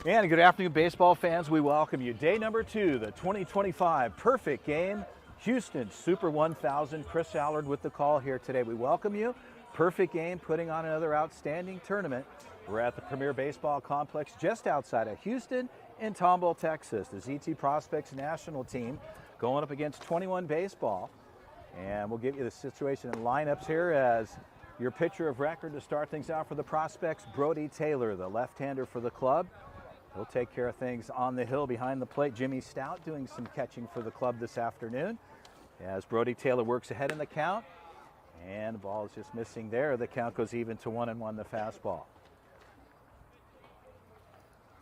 And good afternoon, baseball fans. We welcome you. Day number 2, the 2025 Perfect Game, Houston Super 1000. Chris Allard with the call here today. We welcome you. Perfect Game putting on another outstanding tournament. We're at the Premier Baseball Complex just outside of Houston in Tomball, Texas. The ZT Prospects national team going up against 21 Baseball. And we'll give you the situation and lineups here as your pitcher of record to start things out for the Prospects, Brody Taylor, the left-hander for the club. He'll take care of things on the hill behind the plate. Jimmy Stout doing some catching for the club this afternoon as Brody Taylor works ahead in the count. And the ball is just missing there. The count goes even to 1-1, the fastball.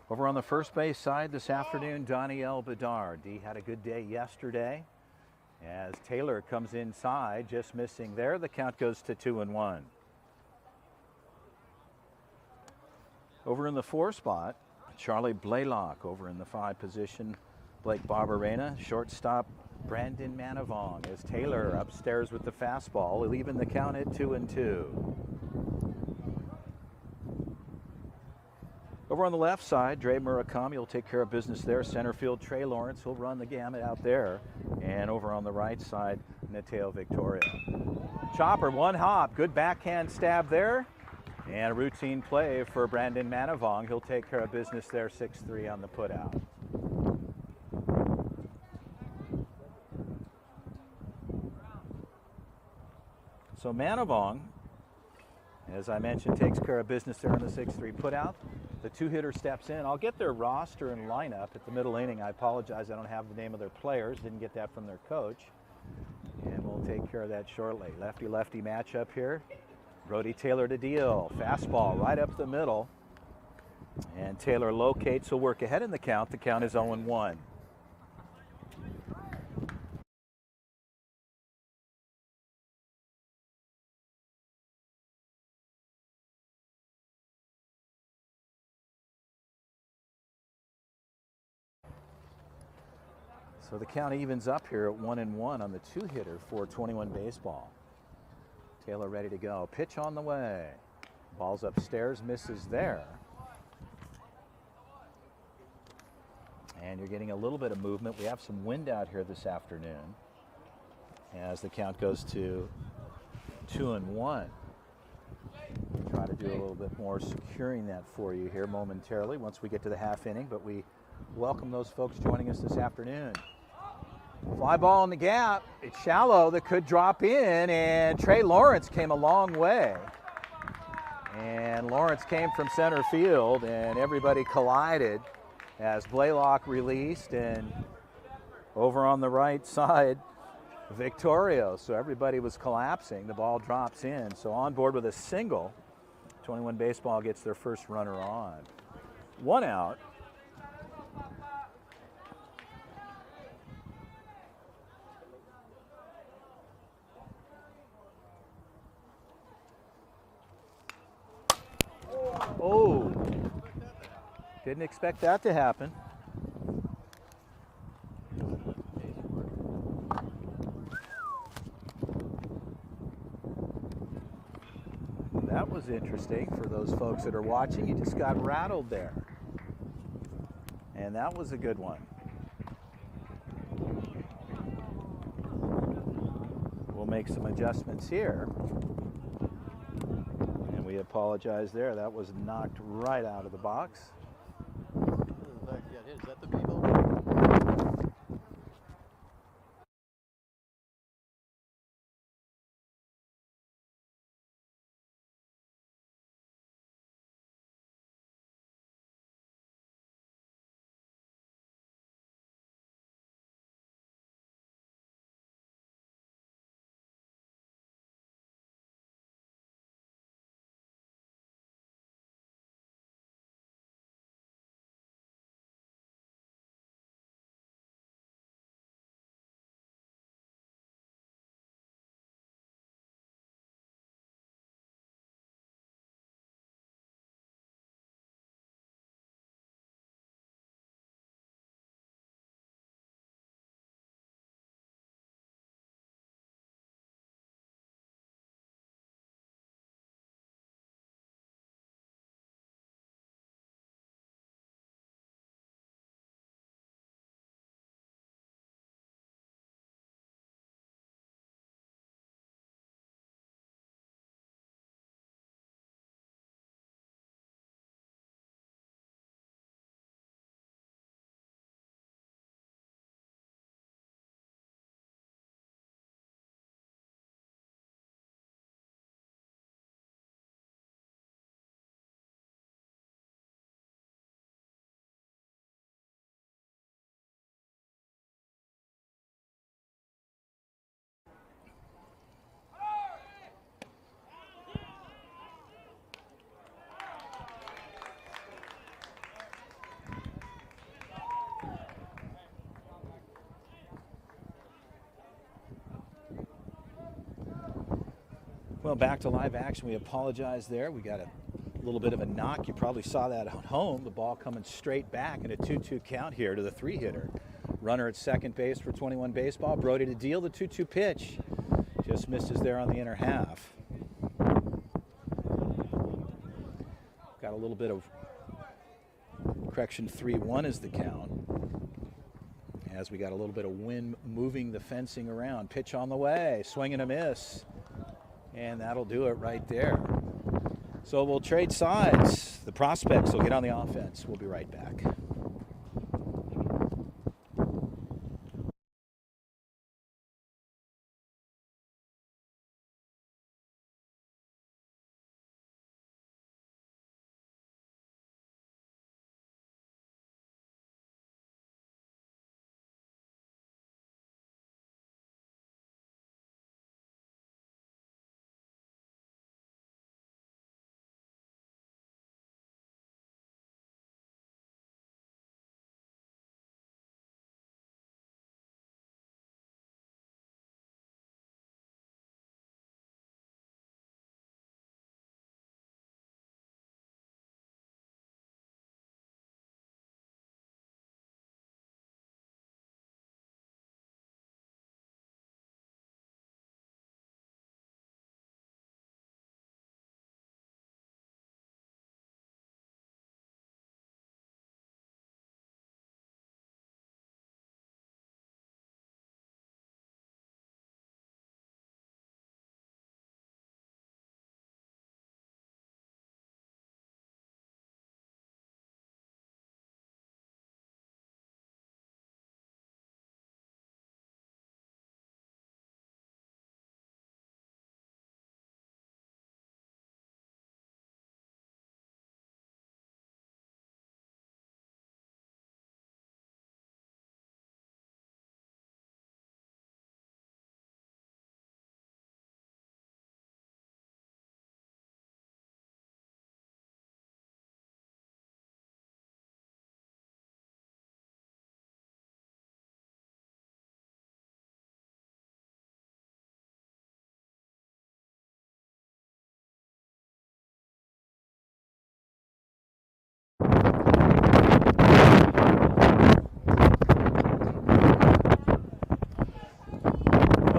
Over on the first base side this afternoon, Daniel Bedard. D had a good day yesterday as Taylor comes inside, just missing there. The count goes to 2-1. Over in the 4 spot, Charlie Blaylock. Over in the 5 position, Blake Barberena. Shortstop, Brandon Manavong as Taylor upstairs with the fastball, leaving the count at 2-2. Over on the left side, Dre Murakami will take care of business there. Center field, Trey Lawrence will run the gamut out there. And over on the right side, Mateo Victoria. Chopper, one hop, good backhand stab there. And a routine play for Brandon Manavong. He'll take care of business there, 6-3 on the putout. So Manavong, as I mentioned, takes care of business there in the 6-3 putout. The 2-hitter steps in. I'll get their roster and lineup at the middle inning. I apologize, I don't have the name of their players. Didn't get that from their coach. And we'll take care of that shortly. Lefty-lefty matchup here. Brody Taylor to deal. Fastball right up the middle. And Taylor locates. He'll work ahead in the count. The count is 0-1. So the count evens up here at 1-1 on the 2-hitter for 21 Baseball. Taylor ready to go. Pitch on the way. Ball's upstairs, misses there. And you're getting a little bit of movement. We have some wind out here this afternoon as the count goes to 2-1. Try to do a little bit more securing that for you here momentarily once we get to the half inning, but we welcome those folks joining us this afternoon. Fly ball in the gap. It's shallow. That could drop in, and Trey Lawrence came a long way. And Lawrence came from center field, and everybody collided as Blaylock released, and over on the right side, Victorio. So everybody was collapsing. The ball drops in. So on board with a single, 21 Baseball gets their first runner on. 1 out. Oh, didn't expect that to happen. That was interesting for those folks that are watching. You just got rattled there. And that was a good one. We'll make some adjustments here. We apologize there. That was knocked right out of the box. Is that the people? Well, back to live action. We apologize there. We got a little bit of a knock. You probably saw that at home. The ball coming straight back in a 2-2 count here to the 3-hitter. Runner at second base for 21 baseball. Brody to deal the 2-2 pitch. Just misses there on the inner half. Got a little bit of correction. 3-1 is the count. As we got a little bit of wind moving the fencing around. Pitch on the way. Swing and a miss. And that'll do it right there. So we'll trade sides. The prospects will get on the offense. We'll be right back.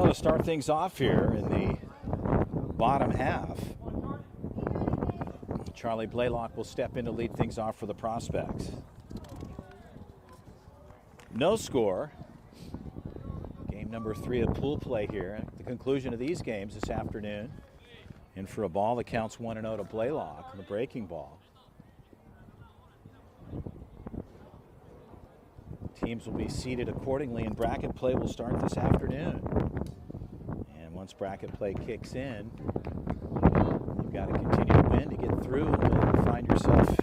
To start things off here in the bottom half, Charlie Blaylock will step in to lead things off for the prospects. No score. Game number 3 of pool play here at the conclusion of these games this afternoon. And for a ball that counts 1-0 to Blaylock, the breaking ball. Teams will be seated accordingly, and bracket play will start this afternoon. Once bracket play kicks in, you've got to continue to win to get through and find yourself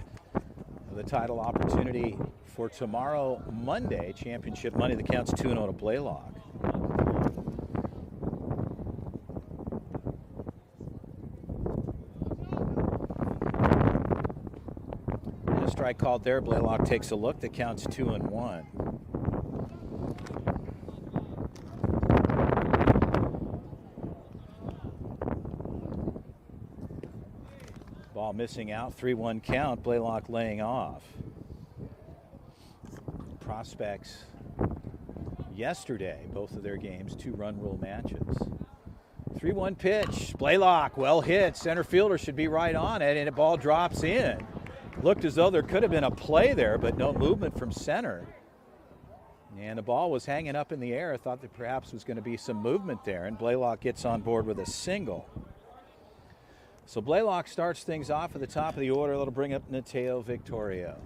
the title opportunity for tomorrow, Monday, Championship Monday that counts 2-0 to Blaylock. And a strike called there. Blaylock takes a look. That counts 2-1. Ball missing out, 3-1 count, Blaylock laying off. Prospects yesterday, both of their games, 2-run rule matches. 3-1 pitch, Blaylock, well hit, center fielder should be right on it, and the ball drops in. Looked as though there could have been a play there, but no movement from center. And the ball was hanging up in the air. Thought that perhaps was going to be some movement there, and Blaylock gets on board with a single. So Blaylock starts things off at the top of the order. That'll bring up Mateo Victorio.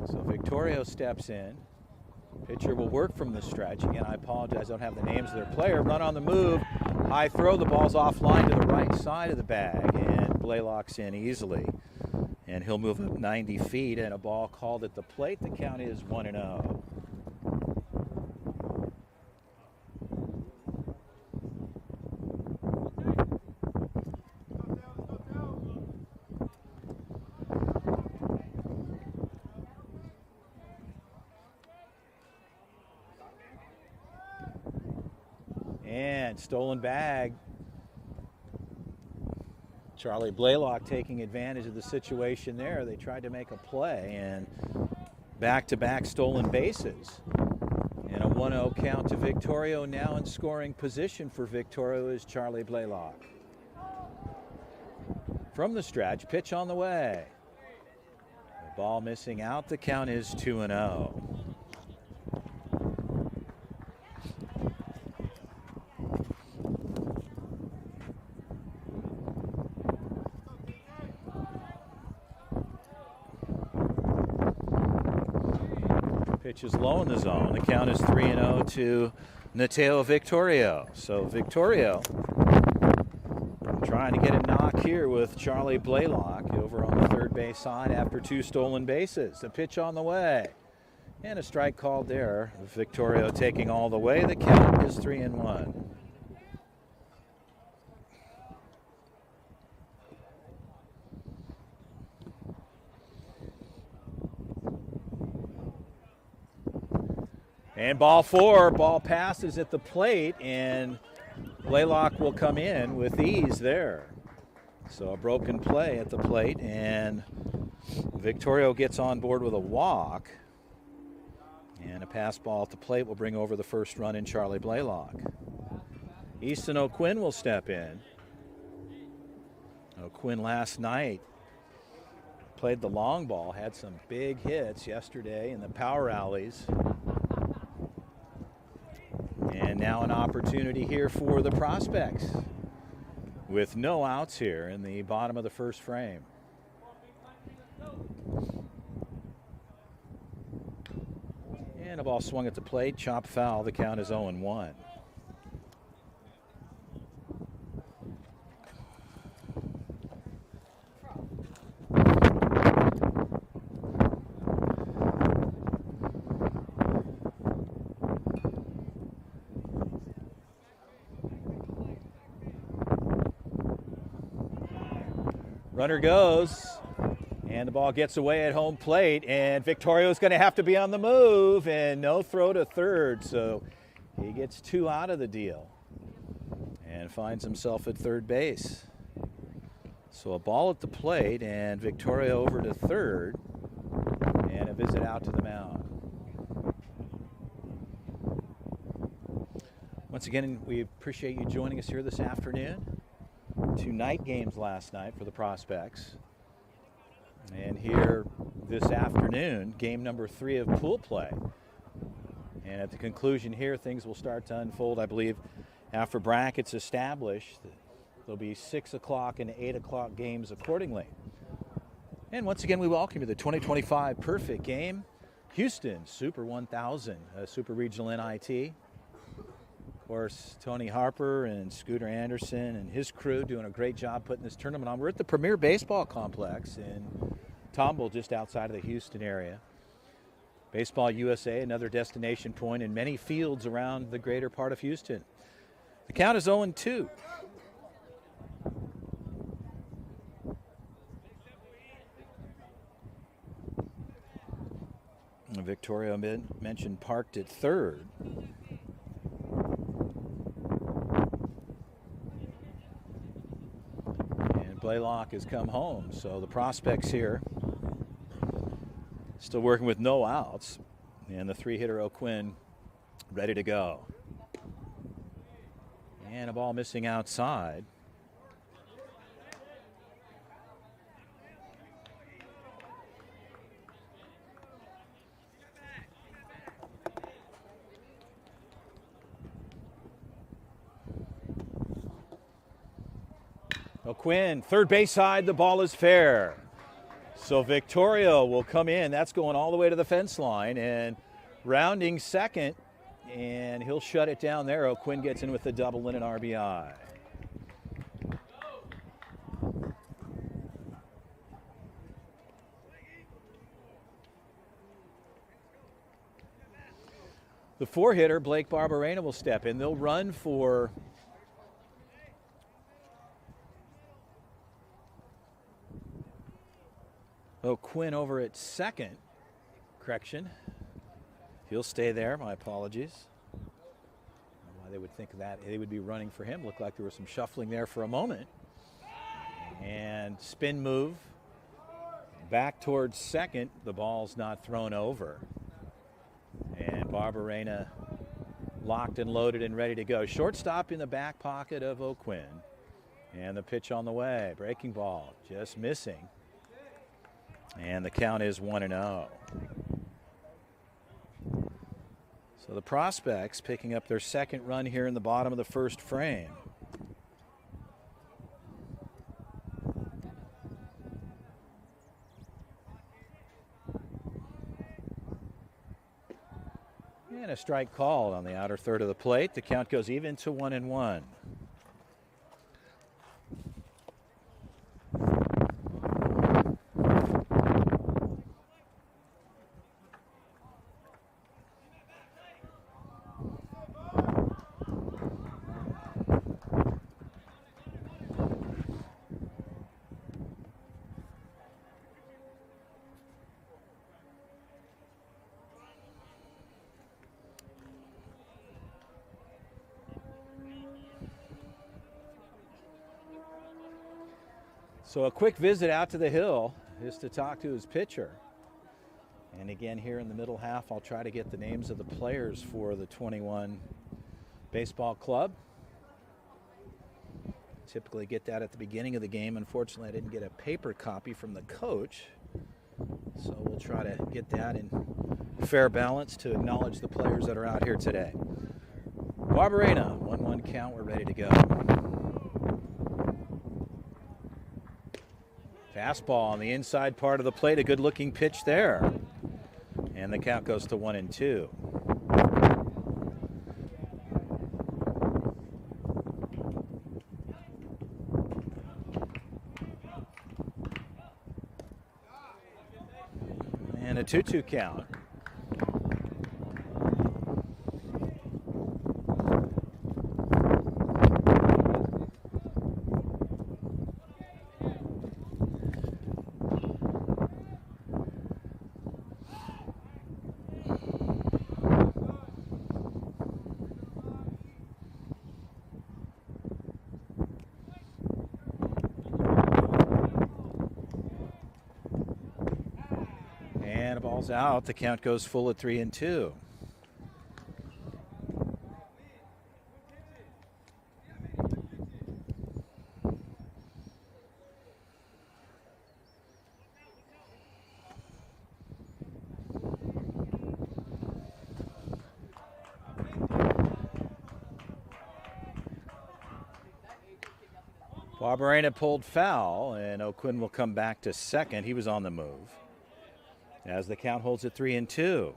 So Victorio steps in. Pitcher will work from the stretch. Again, I apologize, I don't have the names of their player. Run on the move. High throw. The ball's offline to the right side of the bag. And Blaylock's in easily. And he'll move up 90 feet. And a ball called at the plate. The count is 1-0. And stolen bag. Charlie Blaylock taking advantage of the situation there. They tried to make a play, and back-to-back stolen bases. And a 1-0 count to Victorio. Now in scoring position for Victorio is Charlie Blaylock. From the stretch, pitch on the way. The ball missing out. The count is 2-0. Pitch is low in the zone. The count is 3-0 to Nateo Victorio. So Victorio trying to get a knock here with Charlie Blaylock over on the third base side after 2 stolen bases. The pitch on the way. And a strike called there. Victorio taking all the way. The count is 3-1. And ball 4, ball passes at the plate, and Blaylock will come in with ease there. So a broken play at the plate, and Victorio gets on board with a walk. And a pass ball at the plate will bring over the first run in Charlie Blaylock. Easton O'Quinn will step in. O'Quinn last night played the long ball, had some big hits yesterday in the power alleys. And now an opportunity here for the Prospects with no outs here in the bottom of the first frame. And a ball swung at the plate, chop foul. The count is 0-1. Runner goes, and the ball gets away at home plate, and Victorio's going to have to be on the move, and no throw to third, so he gets 2 out of the deal and finds himself at third base. So a ball at the plate, and Victorio over to third, and a visit out to the mound. Once again, we appreciate you joining us here this afternoon. 2 night games last night for the Prospects. And here this afternoon, game number 3 of pool play. And at the conclusion here, things will start to unfold, I believe, after brackets established. There'll be 6 o'clock and 8 o'clock games accordingly. And once again, we welcome you to the 2025 Perfect Game. Houston Super 1000, Super Regional NIT. Of course, Tony Harper and Scooter Anderson and his crew doing a great job putting this tournament on. We're at the Premier Baseball Complex in Tomball, just outside of the Houston area. Baseball USA, another destination point in many fields around the greater part of Houston. The count is 0-2. Victoria mentioned parked at third. Blaylock has come home, so the Prospects here still working with no outs, and the 3-hitter O'Quinn ready to go. And a ball missing outside. O'Quinn, third base side, the ball is fair. So Victorio will come in. That's going all the way to the fence line and rounding second, and he'll shut it down there. O'Quinn gets in with the double and an RBI. The 4-hitter, Blake Barbarena, will step in. They'll run for O'Quinn over at second. Correction. He'll stay there. My apologies. They would think that they would be running for him. Looked like there was some shuffling there for a moment. And spin move back towards second. The ball's not thrown over. And Barberena locked and loaded and ready to go. Shortstop in the back pocket of O'Quinn. And the pitch on the way. Breaking ball just missing. And the count is 1-0. So the Prospects picking up their second run here in the bottom of the first frame. And a strike called on the outer third of the plate. The count goes even to 1-1. So a quick visit out to the hill is to talk to his pitcher. And again, here in the middle half, I'll try to get the names of the players for the 21 baseball club. Typically get that at the beginning of the game. Unfortunately, I didn't get a paper copy from the coach. So we'll try to get that in fair balance to acknowledge the players that are out here today. Barberena, 1-1 count, we're ready to go. Fastball on the inside part of the plate, a good looking pitch there. And the count goes to 1-2. And a 2-2 count. Ball's out. The count goes full at 3-2. Barberena pulled foul, and O'Quinn will come back to second. He was on the move. As the count holds at 3-2.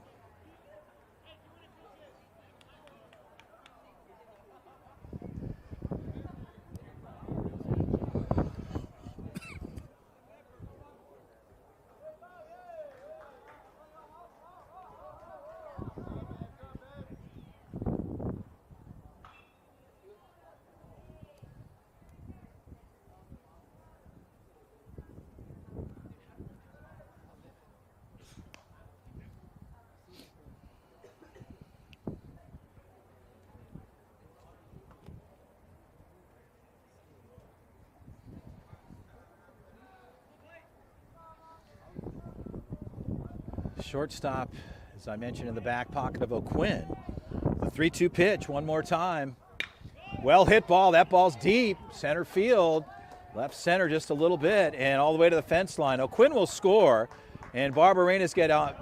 Shortstop, as I mentioned, in the back pocket of O'Quinn. The 3-2 pitch one more time. Well hit ball. That ball's deep. Center field. Left center just a little bit and all the way to the fence line. O'Quinn will score, and Barberena's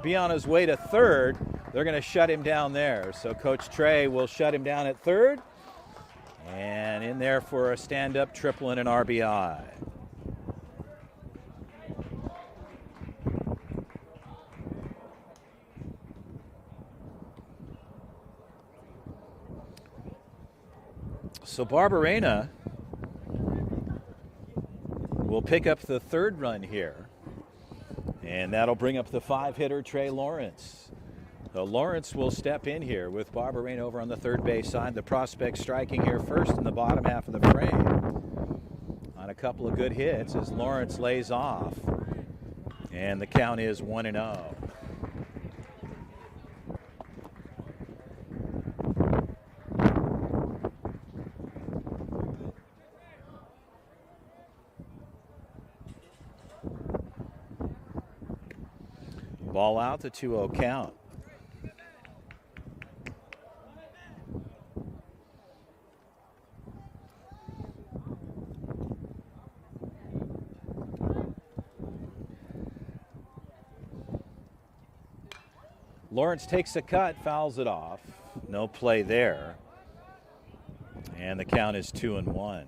be on his way to third. They're going to shut him down there. So Coach Trey will shut him down at third. And in there for a stand-up triple and an RBI. So Barberena will pick up the third run here, and that'll bring up the 5-hitter Trey Lawrence. So Lawrence will step in here with Barberena over on the third base side. The prospect striking here first in the bottom half of the frame on a couple of good hits as Lawrence lays off, and the count is 1-0. Ball out, the 2-0 count. Lawrence takes a cut, fouls it off. No play there. And the count is 2-1.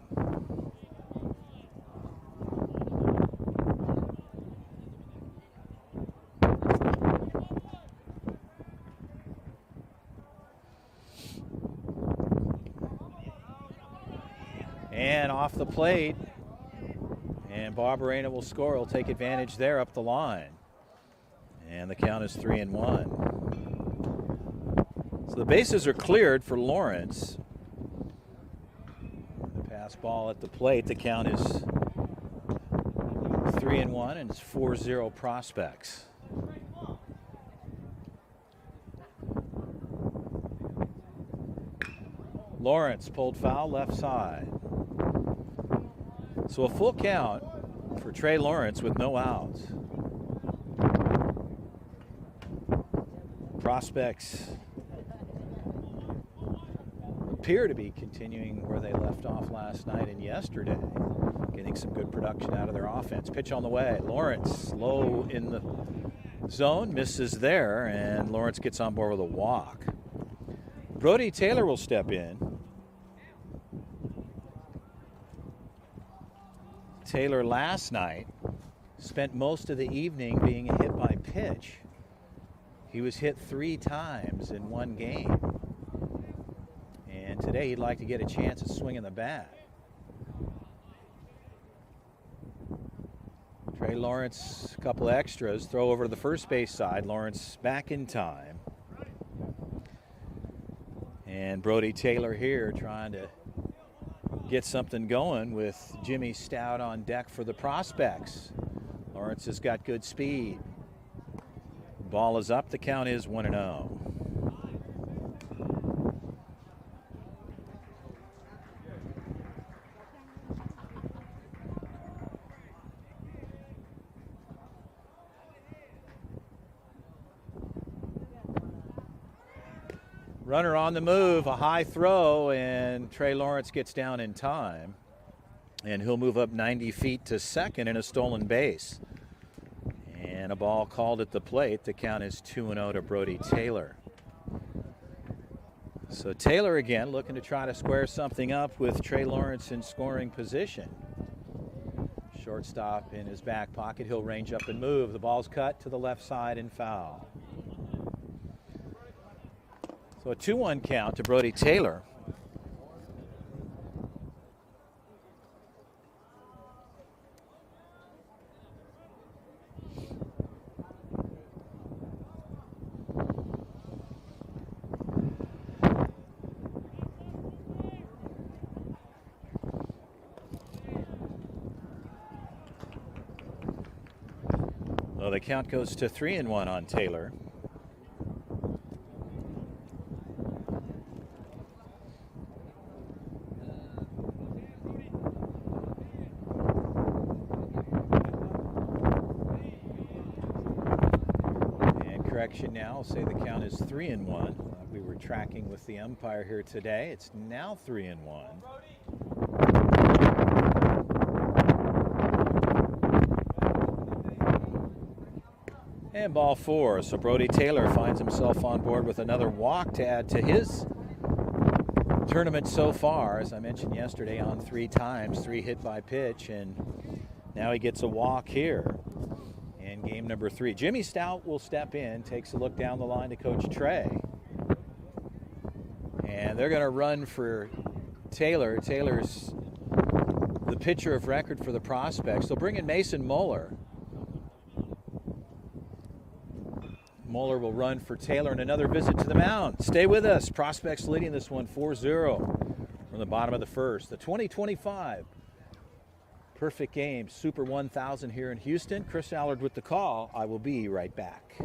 And off the plate. And Barberena will score. He'll take advantage there up the line. And the count is 3-1. So the bases are cleared for Lawrence. The pass ball at the plate. The count is 3-1, and it's 4-0 Prospects. Lawrence pulled foul left side. So a full count for Trey Lawrence with no outs. Prospects appear to be continuing where they left off last night and yesterday, getting some good production out of their offense. Pitch on the way. Lawrence low in the zone, misses there, and Lawrence gets on board with a walk. Brody Taylor will step in. Taylor last night spent most of the evening being hit by pitch. He was hit 3 times in one game. And today he'd like to get a chance at swinging the bat. Trey Lawrence, a couple extras, throw over to the first base side. Lawrence back in time. And Brody Taylor here trying to get something going with Jimmy Stout on deck for the Prospects. Lawrence has got good speed. Ball is up. The count is 1-0. Runner on the move, a high throw, and Trey Lawrence gets down in time. And he'll move up 90 feet to second in a stolen base. And a ball called at the plate. The count is 2-0 to Brody Taylor. So Taylor again looking to try to square something up with Trey Lawrence in scoring position. Shortstop in his back pocket. He'll range up and move. The ball's cut to the left side and foul. So a 2-1 count to Brody Taylor. Well, the count goes to 3-1 on Taylor. Correction now, I'll say the count is 3-1. We were tracking with the umpire here today. It's now 3-1. And ball 4. So Brody Taylor finds himself on board with another walk to add to his tournament so far. As I mentioned yesterday, on 3 times, 3 hit by pitch, and now he gets a walk here. Game number 3. Jimmy Stout will step in, takes a look down the line to Coach Trey. And they're going to run for Taylor. Taylor's the pitcher of record for the Prospects. They'll bring in Mason Moeller. Moeller will run for Taylor, and another visit to the mound. Stay with us. Prospects leading this one 4-0 from the bottom of the first. The 2025 Perfect Game Super 1000 here in Houston. Chris Allard with the call. I will be right back.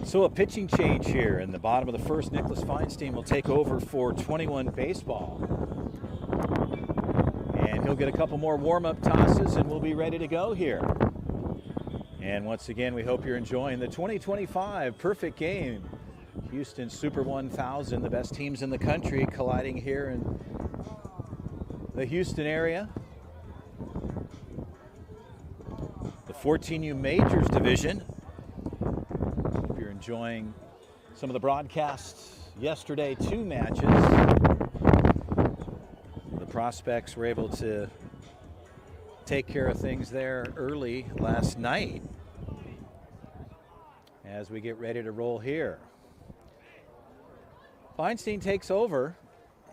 So a pitching change here in the bottom of the first. Nicholas Feinstein will take over for 21 Baseball. And he'll get a couple more warm-up tosses and we'll be ready to go here. And once again, we hope you're enjoying the 2025 Perfect Game. Houston Super 1000, the best teams in the country colliding here in the Houston area. The 14U Majors Division. Hope you're enjoying some of the broadcasts yesterday, 2 matches. The prospects were able to take care of things there early last night as we get ready to roll here. Feinstein takes over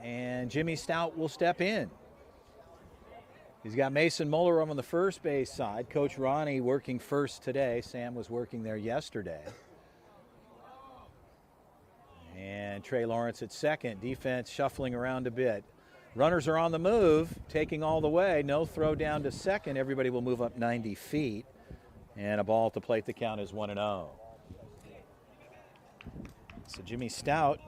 and Jimmy Stout will step in. He's got Mason Moeller on the first base side. Coach Ronnie working first today. Sam was working there yesterday. And Trey Lawrence at second. Defense shuffling around a bit. Runners are on the move, taking all the way. No throw down to second. Everybody will move up 90 feet. And a ball at the plate. The count is 1-0. So Jimmy Stout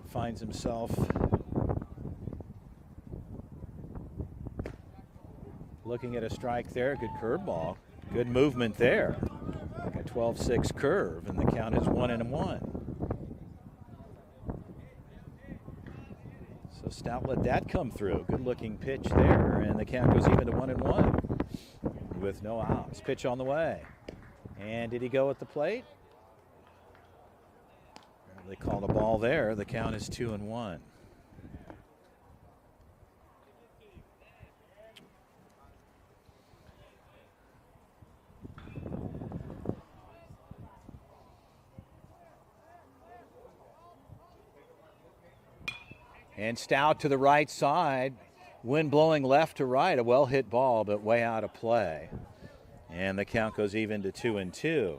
finds himself looking at a strike there. Good curveball. Good movement there. Like a 12-6 curve, and the count is 1-1. So Stout let that come through. Good looking pitch there, and the count goes even to 1-1 with no outs. Pitch on the way. And did he go at the plate? They called a ball there. The count is 2-1. And Stout to the right side. Wind blowing left to right. A well-hit ball, but way out of play. And the count goes even to 2-2.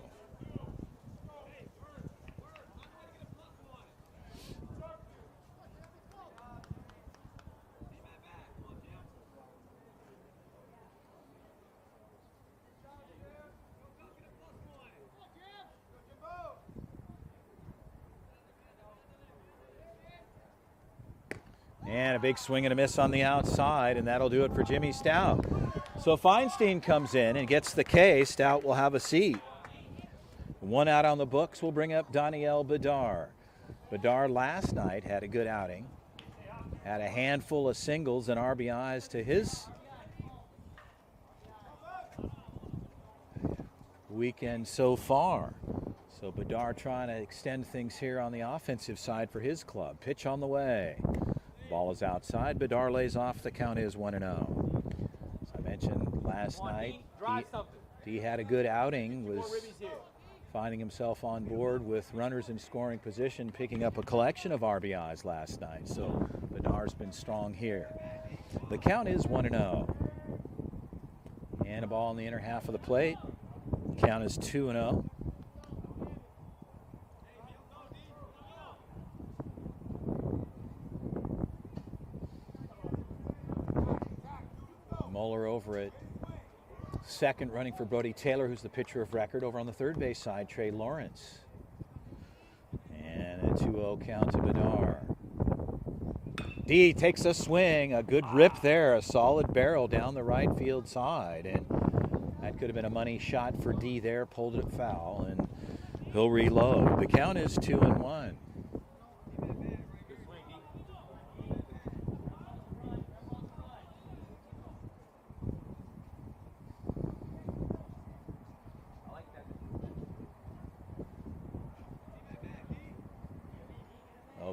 And a big swing and a miss on the outside, and that'll do it for Jimmy Stout. So Feinstein comes in and gets the K. Stout will have a seat. 1 out on the books will bring up Daniel Bedard. Bedard last night had a good outing. Had a handful of singles and RBIs to his weekend so far. So Bedard trying to extend things here on the offensive side for his club. Pitch on the way. Ball is outside. Bedard lays off. The count is 1-0. As I mentioned last night, he had a good outing, was finding himself on board with runners in scoring position, picking up a collection of RBIs last night. So Bedard's been strong here. The count is 1-0. And a ball in the inner half of the plate. Count is 2-0. Moeller over at second, running for Brody Taylor, who's the pitcher of record. Over on the third base side, Trey Lawrence. And a 2-0 count to Bedard. D takes a swing, a good rip there, a solid barrel down the right field side. And that could have been a money shot for D there, pulled it foul, and he'll reload. The count is 2-1.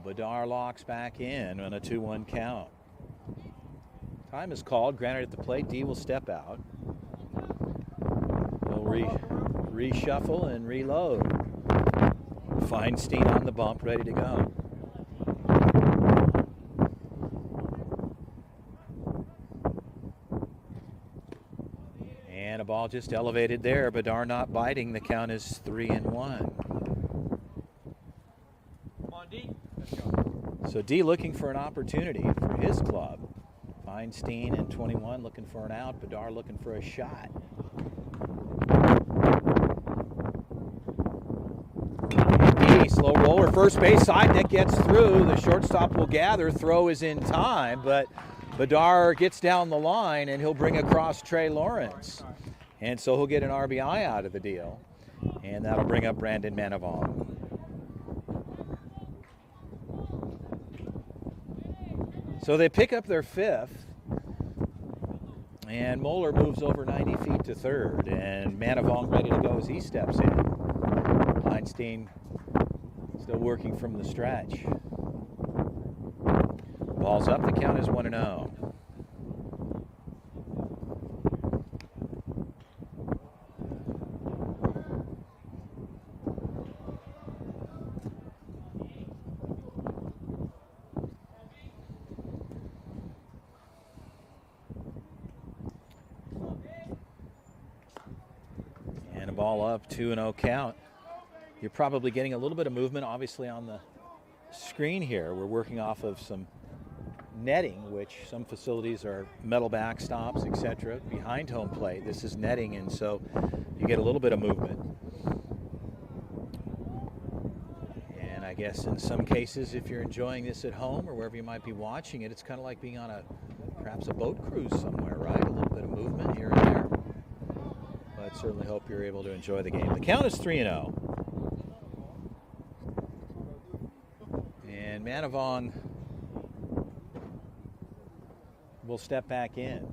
Bedard locks back in on a 2-1 count. Time is called. Granted at the plate, D will step out. He'll reshuffle and reload. Feinstein on the bump, ready to go. And a ball just elevated there. Bedard not biting. The count is 3-1. So D looking for an opportunity for his club. Feinstein in 21 looking for an out. Bedard looking for a shot. And D, slow roller, first base side, that gets through. The shortstop will gather. Throw is in time, but Bedard gets down the line and he'll bring across Trey Lawrence. And so he'll get an RBI out of the deal. And that'll bring up Brandon Manavong. So they pick up their fifth, and Moeller moves over 90 feet to third, and Manavong ready to go as he steps in. Feinstein still working from the stretch. Ball's up, the count is 1-0. Ball up, 2-0 count. You're probably getting a little bit of movement, obviously, on the screen here. We're working off of some netting, which some facilities are metal backstops, etc. Behind home plate, this is netting, and so you get a little bit of movement. And I guess in some cases, if you're enjoying this at home or wherever you might be watching it, it's kind of like being on perhaps a boat cruise somewhere, right? A little bit of movement here and there. But certainly hope you're able to enjoy the game. The count is 3-0. And Manavong will step back in.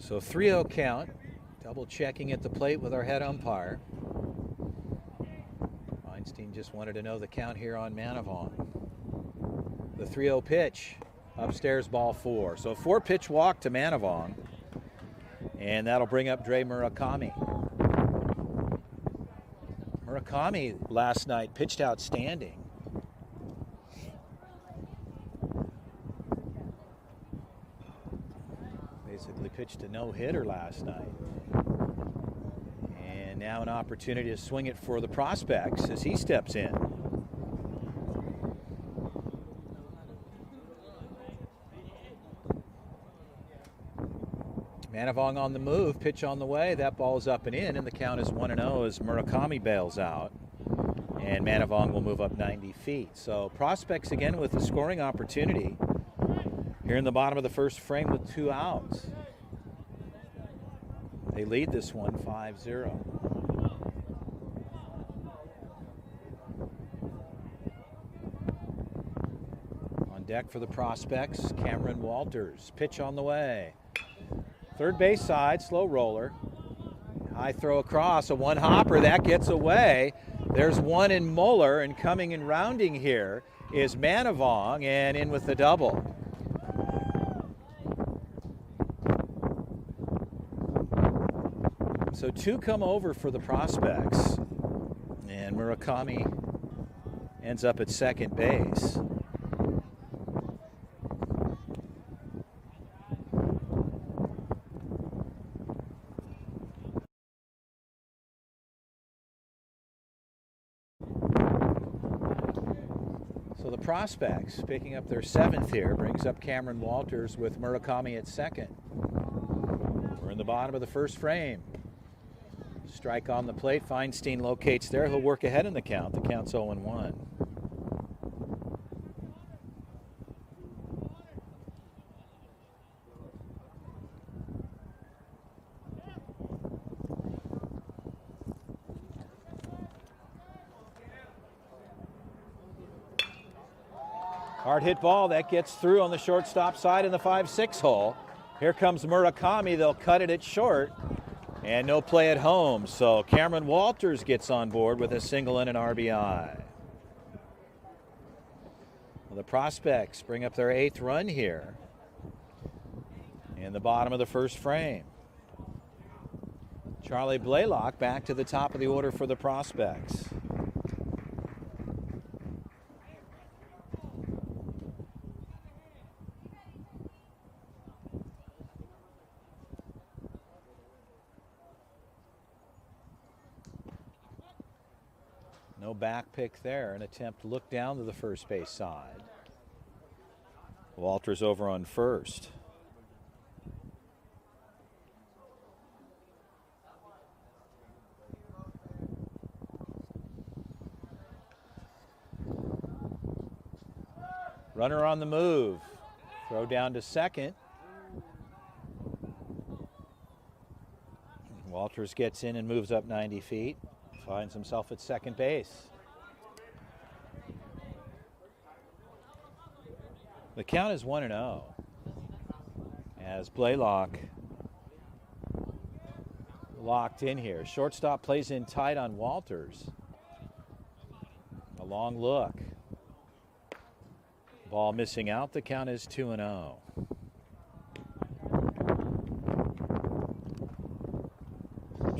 So 3-0 count. Double checking at the plate with our head umpire. Feinstein just wanted to know the count here on Manavong. The 3-0 pitch, upstairs, ball 4. So 4-pitch walk to Manavong, and that'll bring up Dre Murakami. Murakami last night pitched outstanding. Basically pitched a no-hitter last night. And now an opportunity to swing it for the prospects as he steps in. Manavong on the move, pitch on the way. That ball is up and in, and the count is 1-0 as Murakami bails out. And Manavong will move up 90 feet. So prospects again with a scoring opportunity here in the bottom of the first frame with 2 outs. They lead this one 5-0. On deck for the prospects, Cameron Walters. Pitch on the way. Third base side, slow roller. High throw across, a one-hopper, that gets away. There's one in Moeller, and coming and rounding here is Manavong, and in with the double. So 2 come over for the prospects, and Murakami ends up at second base. So the prospects picking up their 7th here brings up Cameron Walters with Murakami at second. We're in the bottom of the first frame. Strike on the plate. Feinstein locates there. He'll work ahead in the count. The count's 0-1. Hard hit ball. That gets through on the shortstop side in the 5-6 hole. Here comes Murakami. They'll cut it at short. And no play at home, so Cameron Walters gets on board with a single and an RBI. Well, the prospects bring up their 8th run here in the bottom of the first frame. Charlie Blaylock back to the top of the order for the prospects. No back pick there. An attempt to look down to the first base side. Walters over on first. Runner on the move. Throw down to second. Walters gets in and moves up 90 feet. Finds himself at second base. The count is 1-0 as Blaylock locked in here. Shortstop plays in tight on Walters. A long look. Ball missing out. The count is 2-0.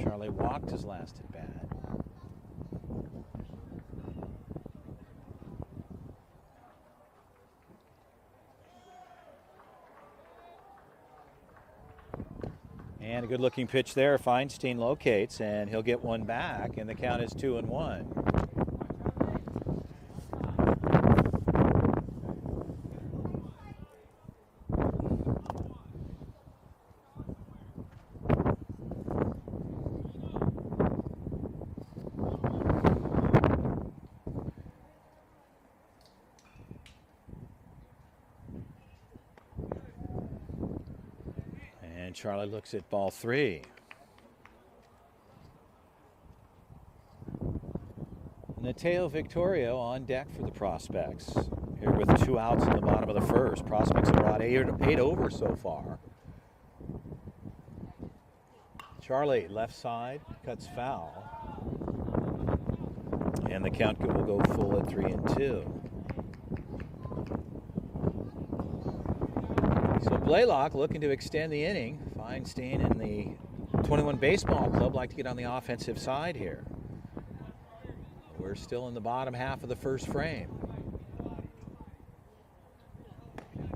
Charlie walked his last at bat. And a good looking pitch there. Feinstein locates and he'll get one back, and the count is 2-1. Charlie looks at ball three. Mateo Victorio on deck for the Prospects. Here with 2 outs in the bottom of the first. Prospects have brought eight over so far. Charlie, left side, cuts foul. And the count will go full at 3-2. So Blaylock looking to extend the inning. Feinstein and the 21 Baseball Club like to get on the offensive side here. We're still in the bottom half of the first frame.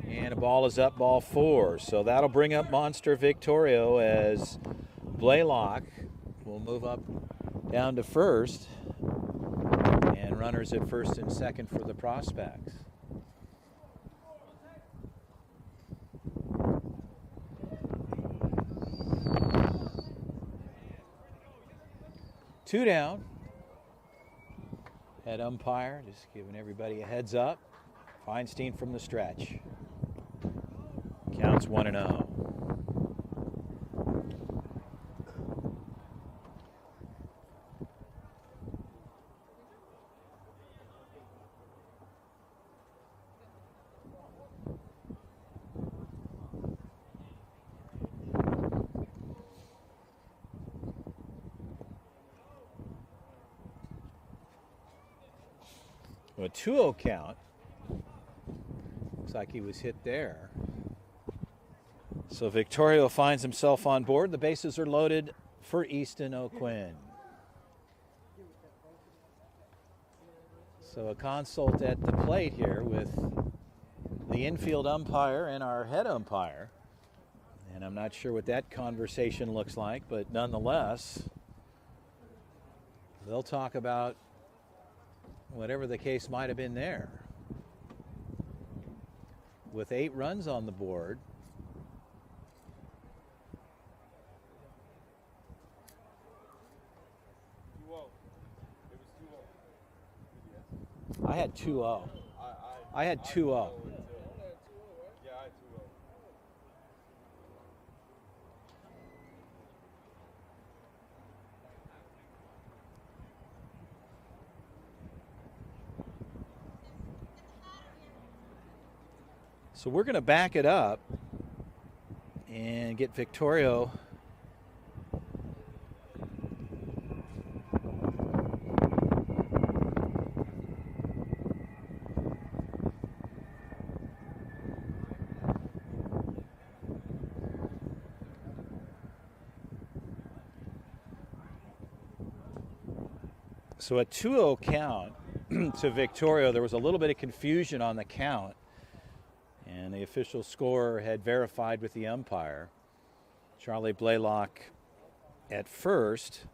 And a ball is up, ball 4. So that'll bring up Monster Victorio as Blaylock will move up down to first. And runners at first and second for the Prospects. Two down. Head umpire just giving everybody a heads up. Feinstein from the stretch. Counts 1-0. A 2-0 count. Looks like he was hit there. So Victorio finds himself on board. The bases are loaded for Easton O'Quinn. So a consult at the plate here with the infield umpire and our head umpire. And I'm not sure what that conversation looks like, but nonetheless, they'll talk about whatever the case might have been there. With 8 runs on the board, I had 2-0. I had 2-0. Yeah, I had 2-0. So we're going to back it up and get Victorio So a 2-0 count to Victorio. There was a little bit of confusion on the count, and the official scorer had verified with the umpire. Charlie Blaylock at first.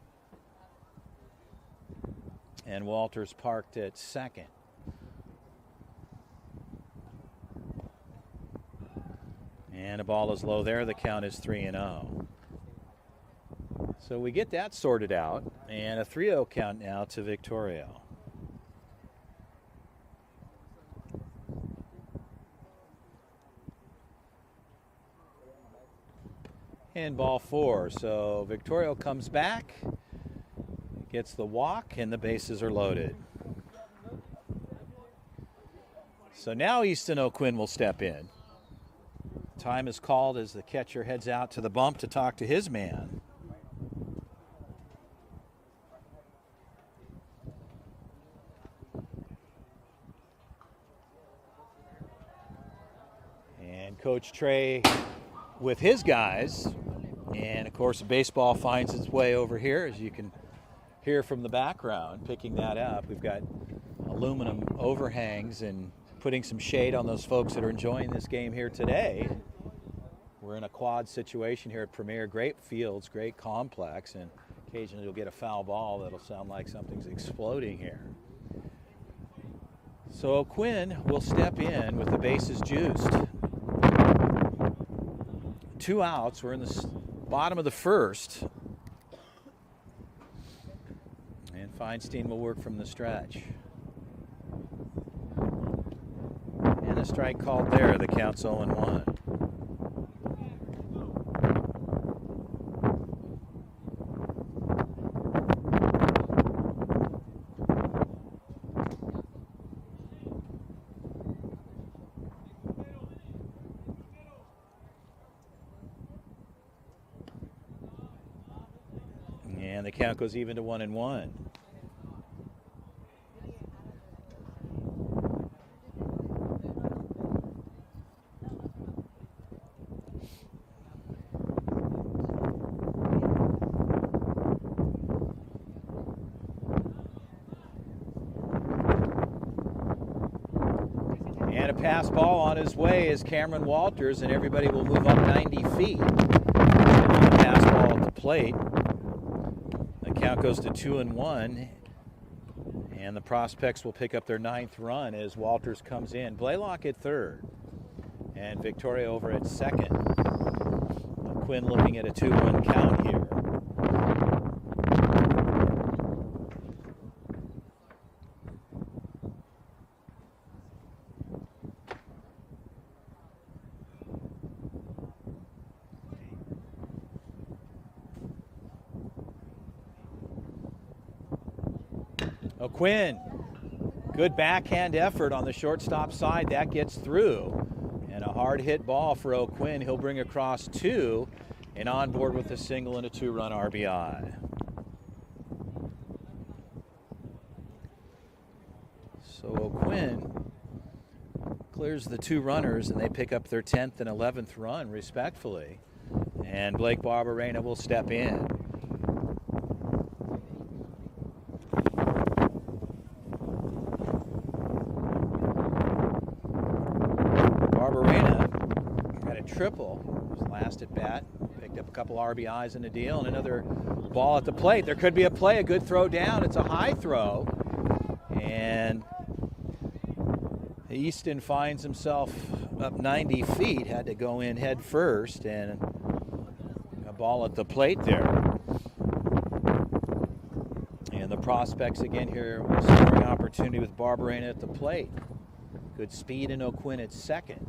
And Walters parked at second. And a ball is low there. The count is 3-0. So we get that sorted out. And a 3-0 count now to Victoria. And ball 4. So Victoria comes back, gets the walk, and the bases are loaded. So now Easton O'Quinn will step in. Time is called as the catcher heads out to the bump to talk to his man. And Coach Trey with his guys. And of course, baseball finds its way over here, as you can hear from the background, picking that up. We've got aluminum overhangs and putting some shade on those folks that are enjoying this game here today. We're in a quad situation here at Premier. Great fields, great complex, and occasionally you'll get a foul ball that'll sound like something's exploding here. So O'Quinn will step in with the bases juiced. 2 outs. We're in the bottom of the first. And Feinstein will work from the stretch. And a strike called there. The count's 0-1. And the count goes even to 1-1. And a pass ball on his way is Cameron Walters, and everybody will move up 90 feet. Pass ball at the plate. Count goes to 2-1, and the Prospects will pick up their 9th run as Walters comes in. Blaylock at third, and Victoria over at second. Quinn looking at a 2-1 count here. O'Quinn, good backhand effort on the shortstop side. That gets through. And a hard hit ball for O'Quinn. He'll bring across 2 and on board with a single and a 2-run RBI. So O'Quinn clears the 2 runners, and they pick up their 10th and 11th run respectfully. And Blake Barbarena will step in. Triple, his last at bat, picked up a couple RBIs in the deal, and another ball at the plate. There could be a play, a good throw down. It's a high throw, and Easton finds himself up 90 feet, had to go in head first, and a ball at the plate there. And the Prospects again here with a scoring opportunity with Barbarena at the plate. Good speed in O'Quinn at second.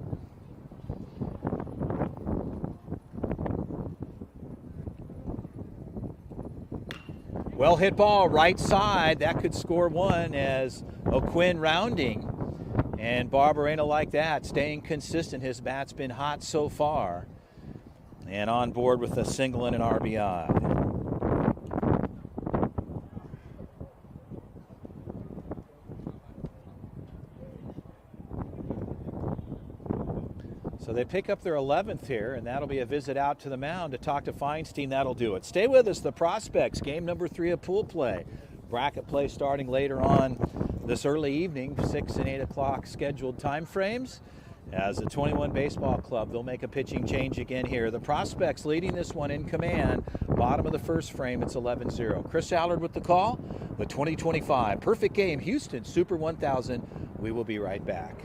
Well hit ball right side. That could score 1 as O'Quinn rounding. And Barbarena like that, staying consistent. His bat's been hot so far. And on board with a single and an RBI. So they pick up their 11th here, and that'll be a visit out to the mound to talk to Feinstein. That'll do it. Stay with us, the Prospects, game number 3 of pool play. Bracket play starting later on this early evening, 6 and 8 o'clock scheduled time frames. As the 21 Baseball Club, they'll make a pitching change again here. The Prospects leading this one in command. Bottom of the first frame, it's 11-0. Chris Allard with the call. the 2025 Perfect Game Houston Super 1000. We will be right back.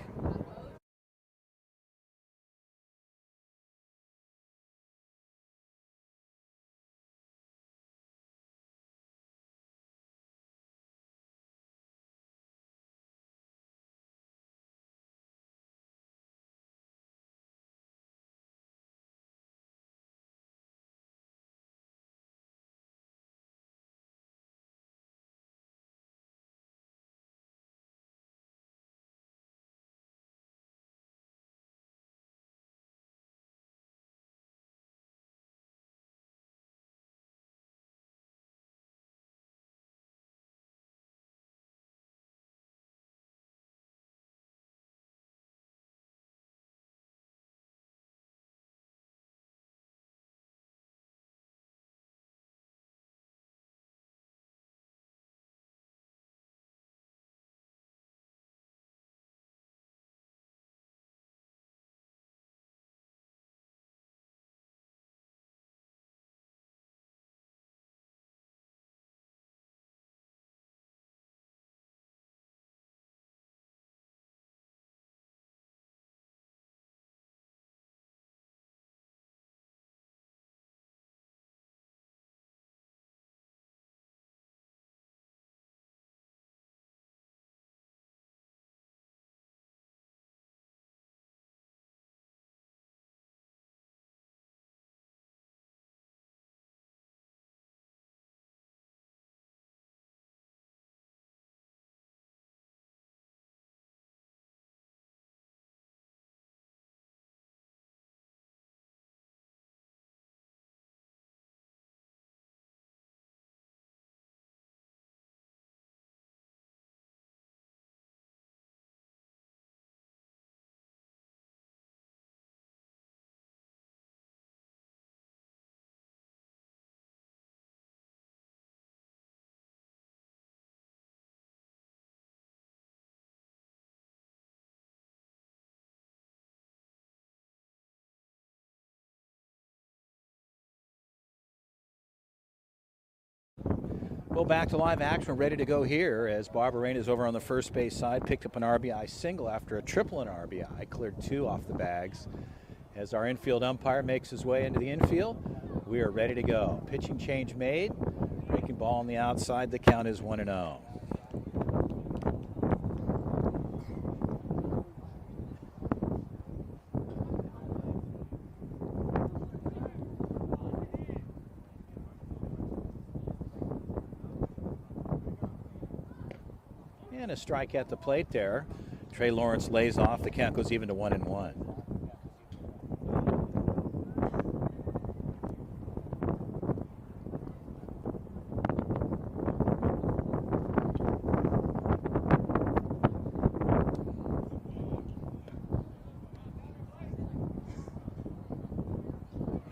Well, back to live action. We're ready to go here as Barberena is over on the first base side. Picked up an RBI single after a triple and RBI. Cleared 2 off the bags. As our infield umpire makes his way into the infield, we are ready to go. Pitching change made. Breaking ball on the outside. The count is 1-0. And a strike at the plate there. Trey Lawrence lays off. The count goes even to 1-1.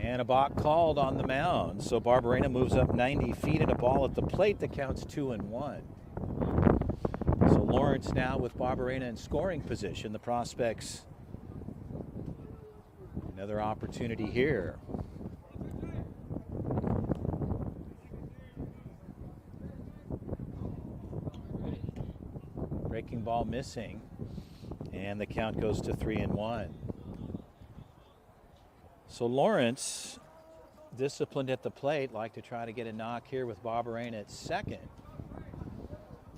And a balk called on the mound. So Barberena moves up 90 feet and a ball at the plate that counts 2-1. So Lawrence now with Barberena in scoring position. The Prospects, another opportunity here. Breaking ball missing. And the count goes to 3-1. So Lawrence, disciplined at the plate, like to try to get a knock here with Barberena at second.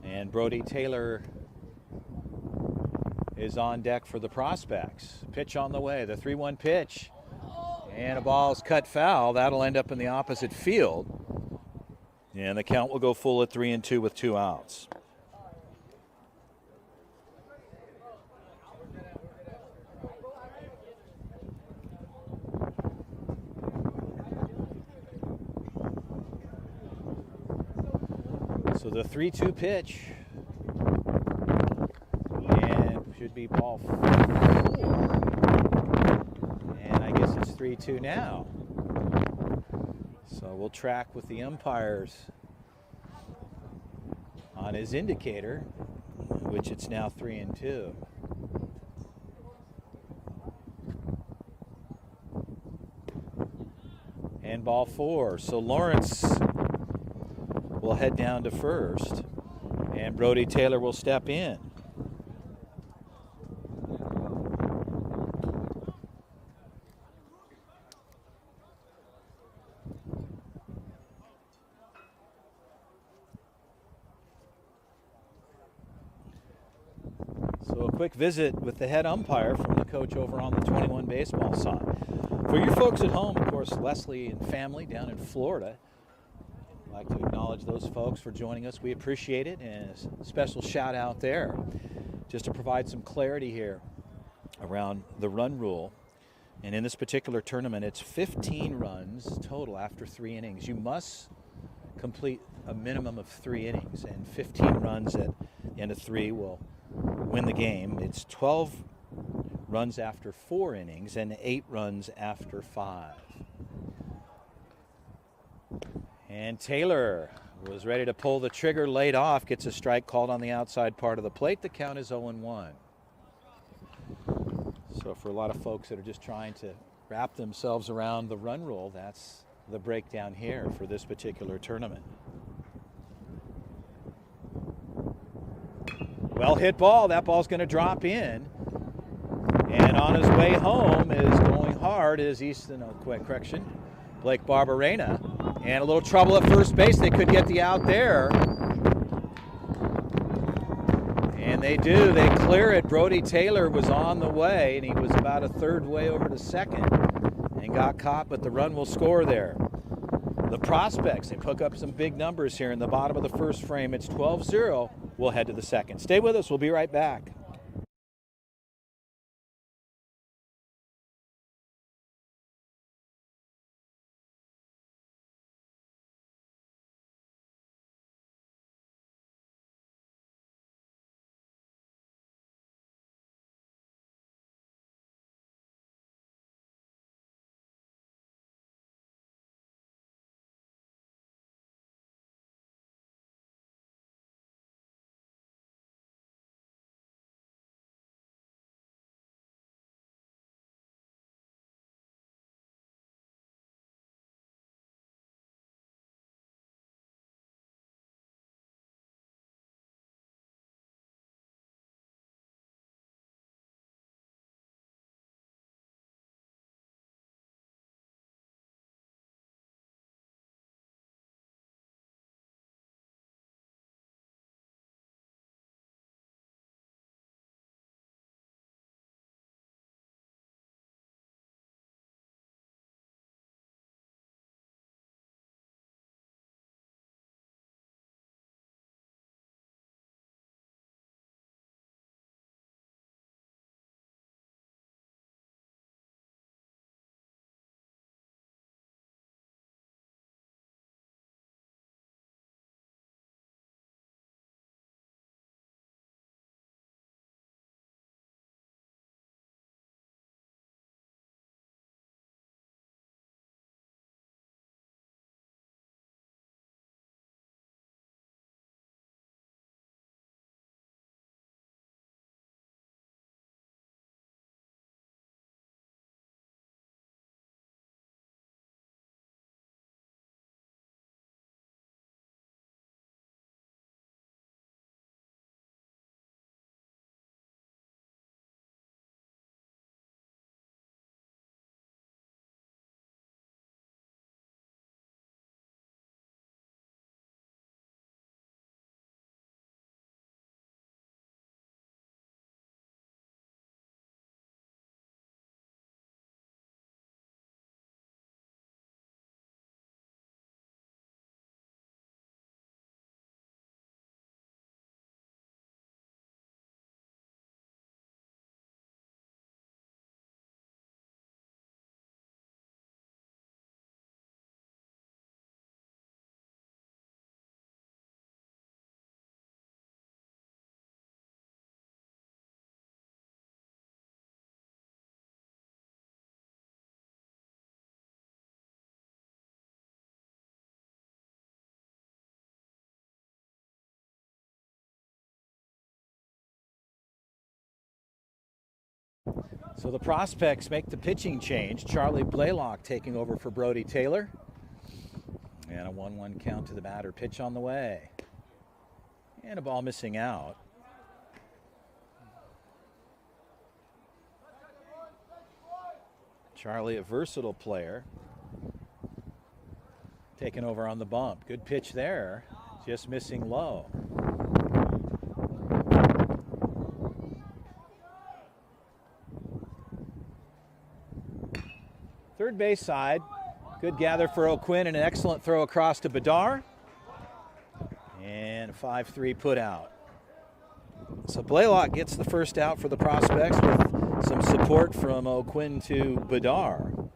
And Brody Taylor is on deck for the Prospects. Pitch on the way, the 3-1 pitch. And a ball's cut foul. That'll end up in the opposite field. And the count will go full at 3-2 with 2 outs. So the 3-2 pitch, and should be ball 4. And I guess it's 3-2 now. So we'll track with the umpires on his indicator, which it's now 3-2. And ball 4. So Lawrence will head down to first, and Brody Taylor will step in. So a quick visit with the head umpire from the coach over on the 21 baseball side. For your folks at home, of course, Leslie and family down in Florida, I'd like to acknowledge those folks for joining us. We appreciate it, and a special shout out there just to provide some clarity here around the run rule. And in this particular tournament, it's 15 runs total after 3 innings. You must complete a minimum of 3 innings, and 15 runs at the end of 3 will win the game. It's 12 runs after 4 innings and 8 runs after 5. And Taylor was ready to pull the trigger, laid off, gets a strike called on the outside part of the plate. The count is 0-1. So for a lot of folks that are just trying to wrap themselves around the run rule, that's the breakdown here for this particular tournament. Well hit ball. That ball's going to drop in. And on his way home is going hard is Easton, quick correction, Blake Barberena. And a little trouble at first base. They could get the out there. And they do. They clear it. Brody Taylor was on the way, and he was about a third way over to second and got caught, but the run will score there. The Prospects, they pick up some big numbers here in the bottom of the first frame. It's 12-0. We'll head to the second. Stay with us. We'll be right back. So the Prospects make the pitching change. Charlie Blaylock taking over for Brody Taylor. And a 1-1 count to the batter. Pitch on the way. And a ball missing out. Charlie, a versatile player. Taken over on the bump. Good pitch there. Just missing low. Third base side. Good gather for O'Quinn and an excellent throw across to Bedard. And a 5-3 put out. So Blaylock gets the first out for the Prospects with some support from O'Quinn to Bedard.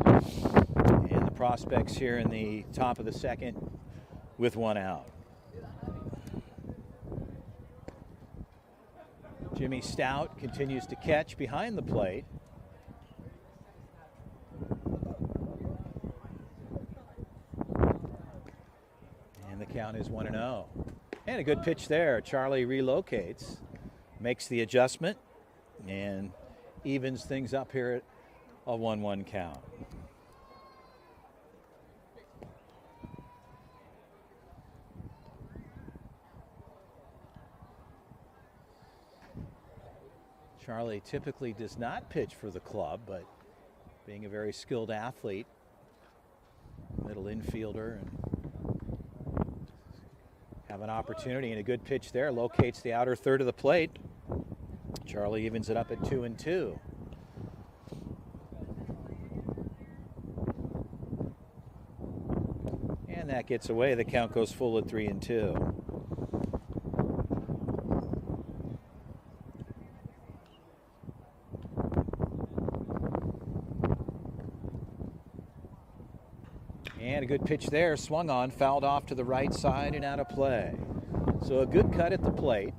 And the Prospects here in the top of the second with one out. Jimmy Stout continues to catch behind the plate. And the count is 1-0. And a good pitch there. Charlie relocates, makes the adjustment, and evens things up here at a 1-1 count. Charlie typically does not pitch for the club, but being a very skilled athlete, middle infielder, and have an opportunity and a good pitch there. Locates the outer third of the plate. Charlie evens it up at 2-2. And that gets away. The count goes full at 3-2. And a good pitch there, swung on, fouled off to the right side and out of play. So a good cut at the plate.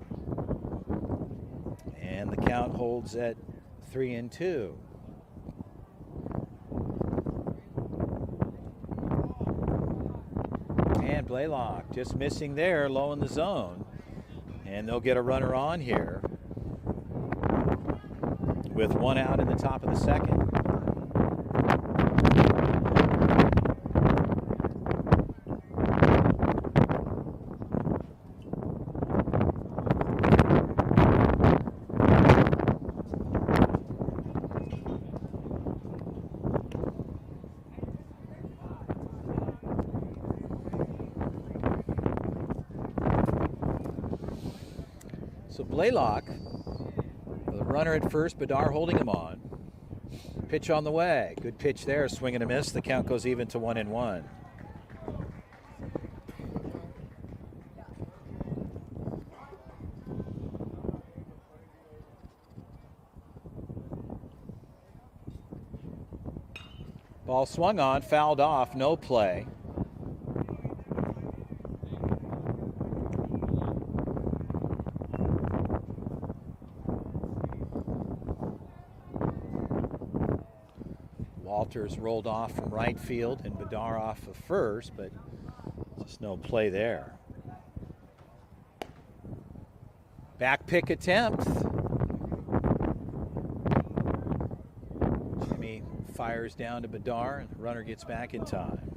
And the count holds at 3-2. And Blaylock just missing there, low in the zone. And they'll get a runner on here with one out in the top of the second. So Blaylock, the runner at first, Bedard holding him on. Pitch on the way. Good pitch there, swing and a miss. The count goes even to 1-1. Ball swung on, fouled off, no play. Walters rolled off from right field and Bedard off of first, but just no play there. Back pick attempt. Jimmy fires down to Bedard and the runner gets back in time.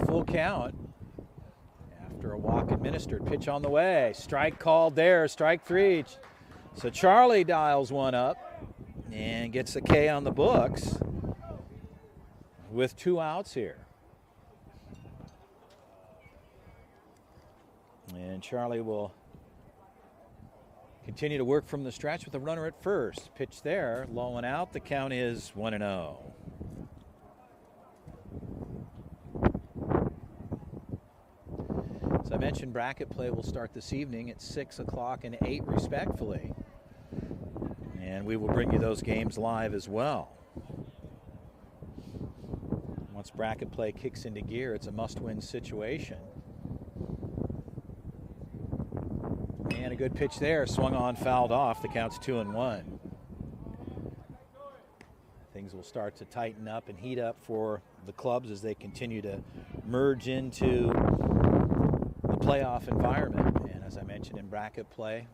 Full count after a walk administered. Pitch on the way. Strike called there. Strike three. So Charlie dials one up and gets a K on the books with 2 outs here. And Charlie will continue to work from the stretch with a runner at first. Pitch there. Low and out. The count is 1-0. As I mentioned, bracket play will start this evening at 6 o'clock and 8 respectively. And we will bring you those games live as well. Once bracket play kicks into gear, it's a must-win situation. And a good pitch there, swung on, fouled off. The count's 2-1. things will start to tighten up and heat up for the clubs as they continue to merge into the playoff environment. And as I mentioned, in bracket play.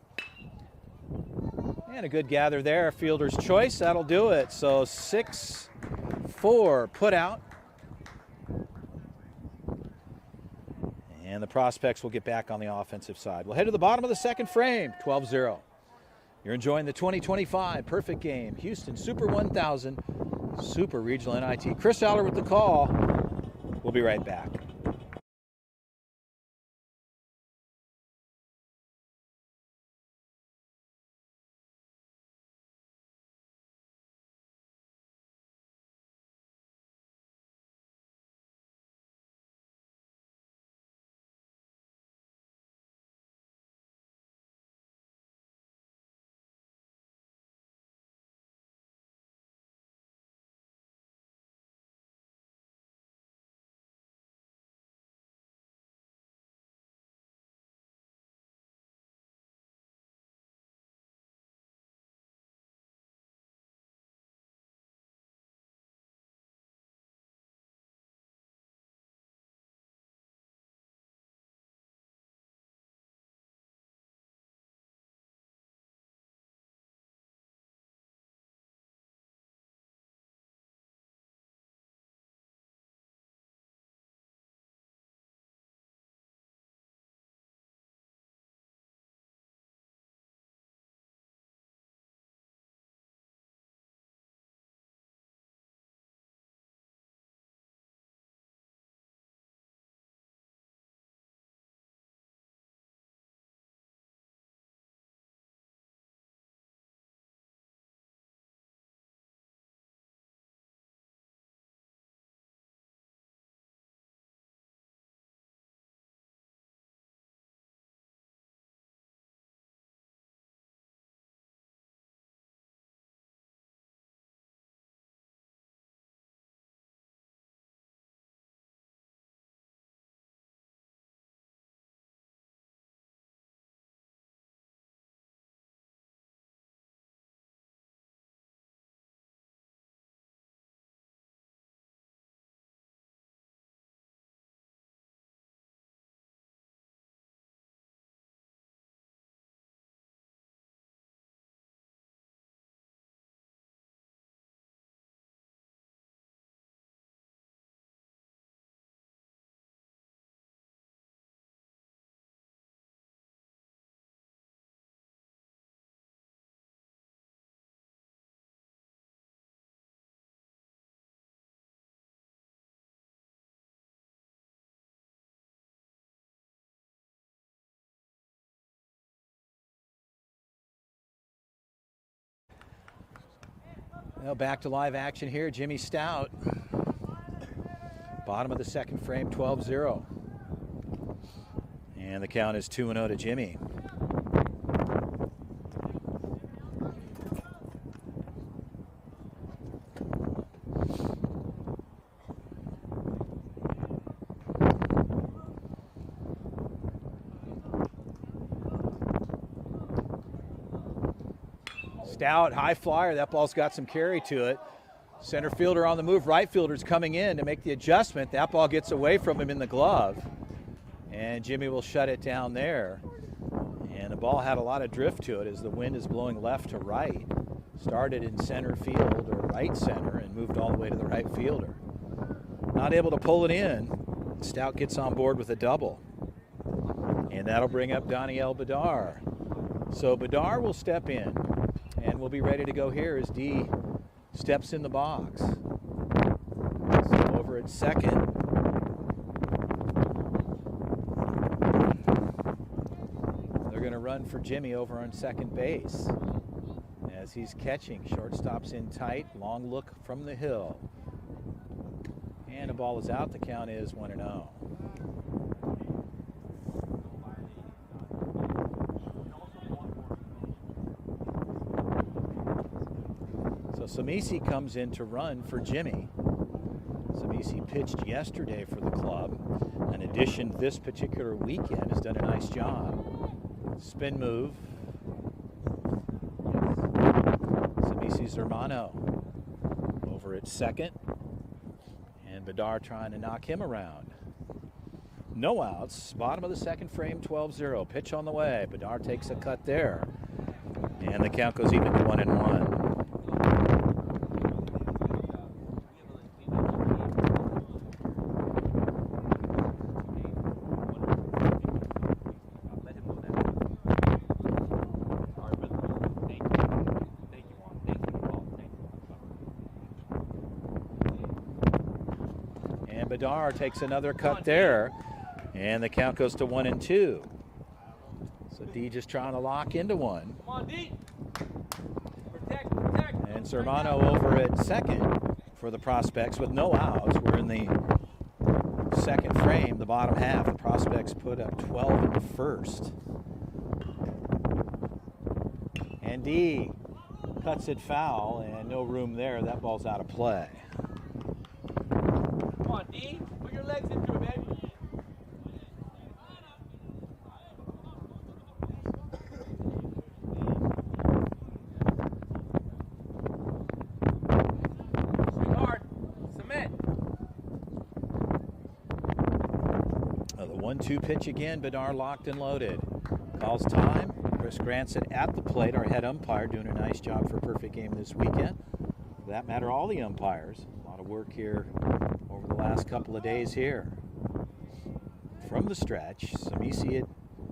And a good gather there, fielder's choice, that'll do it. So 6-4 put out. And the Prospects will get back on the offensive side. We'll head to the bottom of the second frame, 12-0. You're enjoying the 2025 Perfect Game Houston Super 1000 Super Regional NIT. Chris Aller with the call. We'll be right back. Well, back to live action here. Jimmy Stout. Bottom of the second frame, 12-0. And the count is 2-0 to Jimmy. Stout, high flyer. That ball's got some carry to it. Center fielder on the move. Right fielder's coming in to make the adjustment. That ball gets away from him in the glove. And Jimmy will shut it down there. And the ball had a lot of drift to it as the wind is blowing left to right. Started in center field or right center and moved all the way to the right fielder. Not able to pull it in. Stout gets on board with a double. And that'll bring up Daniel Badar. So Badar will step in. And we'll be ready to go here as D steps in the box. So over at second. They're going to run for Jimmy over on second base. As he's catching, shortstop's in tight, long look from the hill. And the ball is out, the count is 1-0. Samisi comes in to run for Jimmy. Samisi pitched yesterday for the club. In addition, this particular weekend has done a nice job. Spin move. Samisi's hermano over over at second. And Bedard trying to knock him around. No outs. Bottom of the second frame, 12-0. Pitch on the way. Bedard takes a cut there. And the count goes even to 1-1. Bedard takes another cut there, and the count goes to 1-2. So D just trying to lock into one. Come on, D. Protect. And Sermano over at second for the Prospects with no outs. We're in the second frame, the bottom half. The Prospects put up 12 in the first. And D cuts it foul, and no room there. That ball's out of play. Come on, D. Put your legs into it, baby. Swing hard. Cement. The 1-2 pitch again. Bedard locked and loaded. Calls time. Chris Granson at the plate, our head umpire, doing a nice job for Perfect Game this weekend. For that matter, all the umpires. A lot of work here over the last couple of days here. From the stretch, Samisi at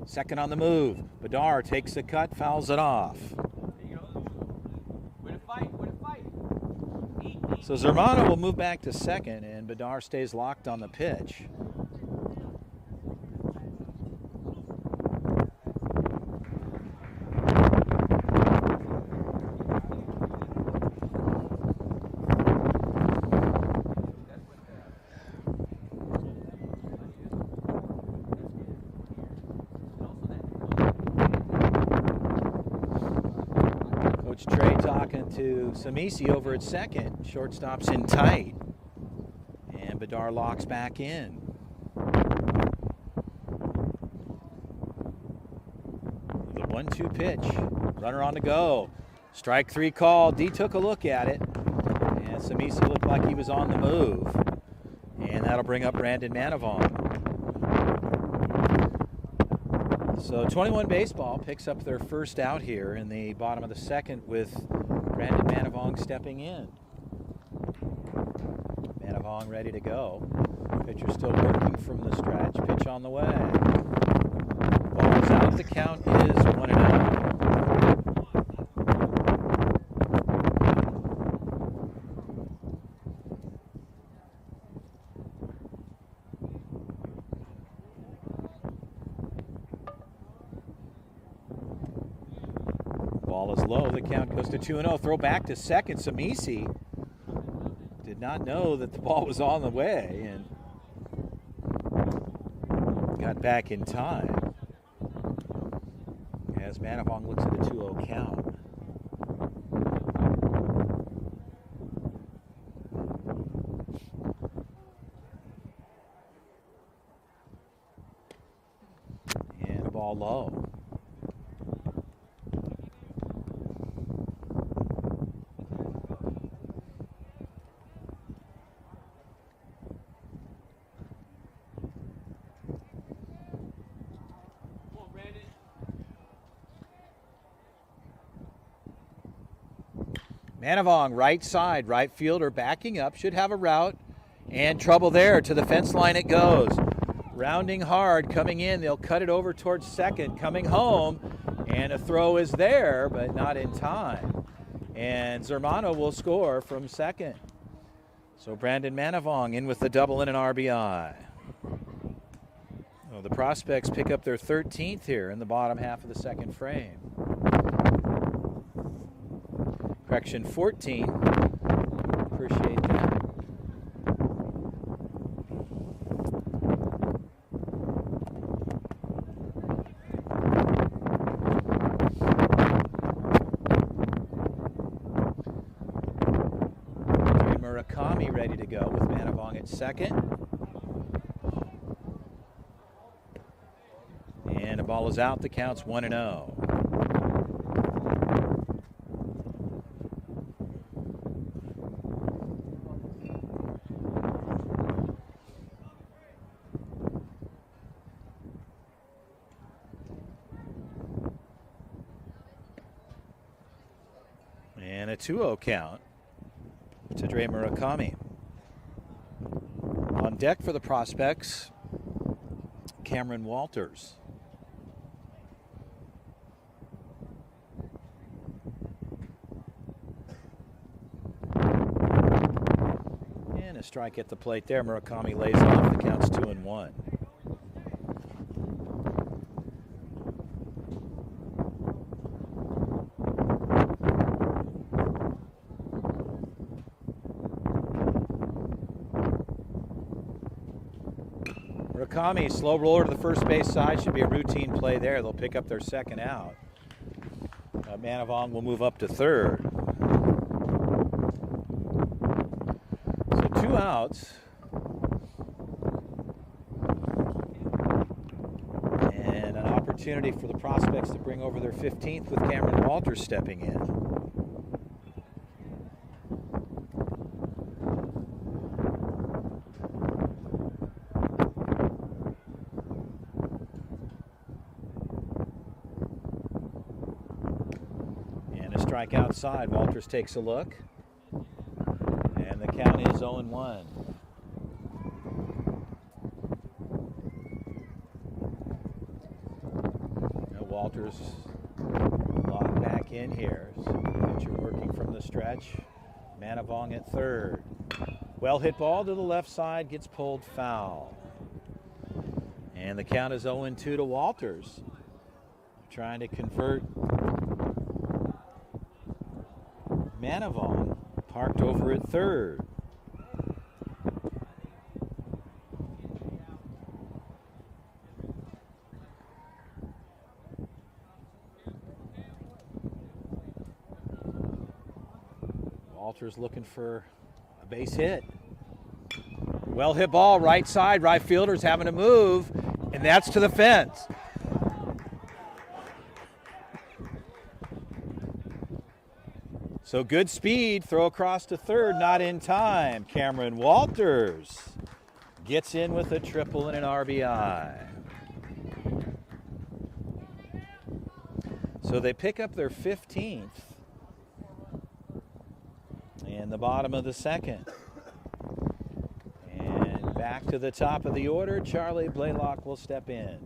second on the move. Bedard takes the cut, fouls it off. There you go. Way to fight. So Zermano will move back to second, and Bedard stays locked on the pitch. Coach Trey talking to Samisi over at second. Shortstop's in tight. And Bedard locks back in. The 1-2 pitch. Runner on the go. Strike three call. D took a look at it. And Samisi looked like he was on the move. And that'll bring up Brandon Manavong. So 21 Baseball picks up their first out here in the bottom of the second with Brandon Manavong stepping in. Manavong ready to go. Pitcher still working from the stretch. Pitch on the way. Ball is out. The count is 1-0. Ball is low. The count goes to 2-0. Throw back to second. Samisi did not know that the ball was on the way and got back in time as Manavong looks at a 2-0 count. And a ball low. Manavong, right side, right fielder, backing up, should have a route, and trouble there. To the fence line it goes. Rounding hard, coming in, they'll cut it over towards second, coming home, and a throw is there, but not in time. And Zermano will score from second. So Brandon Manavong in with the double and an RBI. Well, the Prospects pick up their 13th here in the bottom half of the second frame. Correction 14. Appreciate that. Murakami ready to go with Manavong at second. And the ball is out. The count's 1-0. 2-0 count to Dre Murakami. On deck for the Prospects, Cameron Walters. And a strike at the plate there. Murakami lays off. The count's 2-1. Murakami, slow roller to the first base side, should be a routine play there. They'll pick up their second out. Manavong will move up to third. So 2 outs. And an opportunity for the Prospects to bring over their 15th with Cameron Walters stepping in. Strike outside. Walters takes a look. And the count is 0-1. Now Walters locked back in here. So pitcher working from the stretch. Manavong at third. Well hit ball to the left side, gets pulled foul. And the count is 0-2 to Walters. Trying to convert. Manavong parked over at third. Walters looking for a base hit. Well hit ball, right side, right fielder's having to move, and that's to the fence. So good speed, throw across to third, not in time. Cameron Walters gets in with a triple and an RBI. So they pick up their 15th in the bottom of the second. And back to the top of the order, Charlie Blaylock will step in.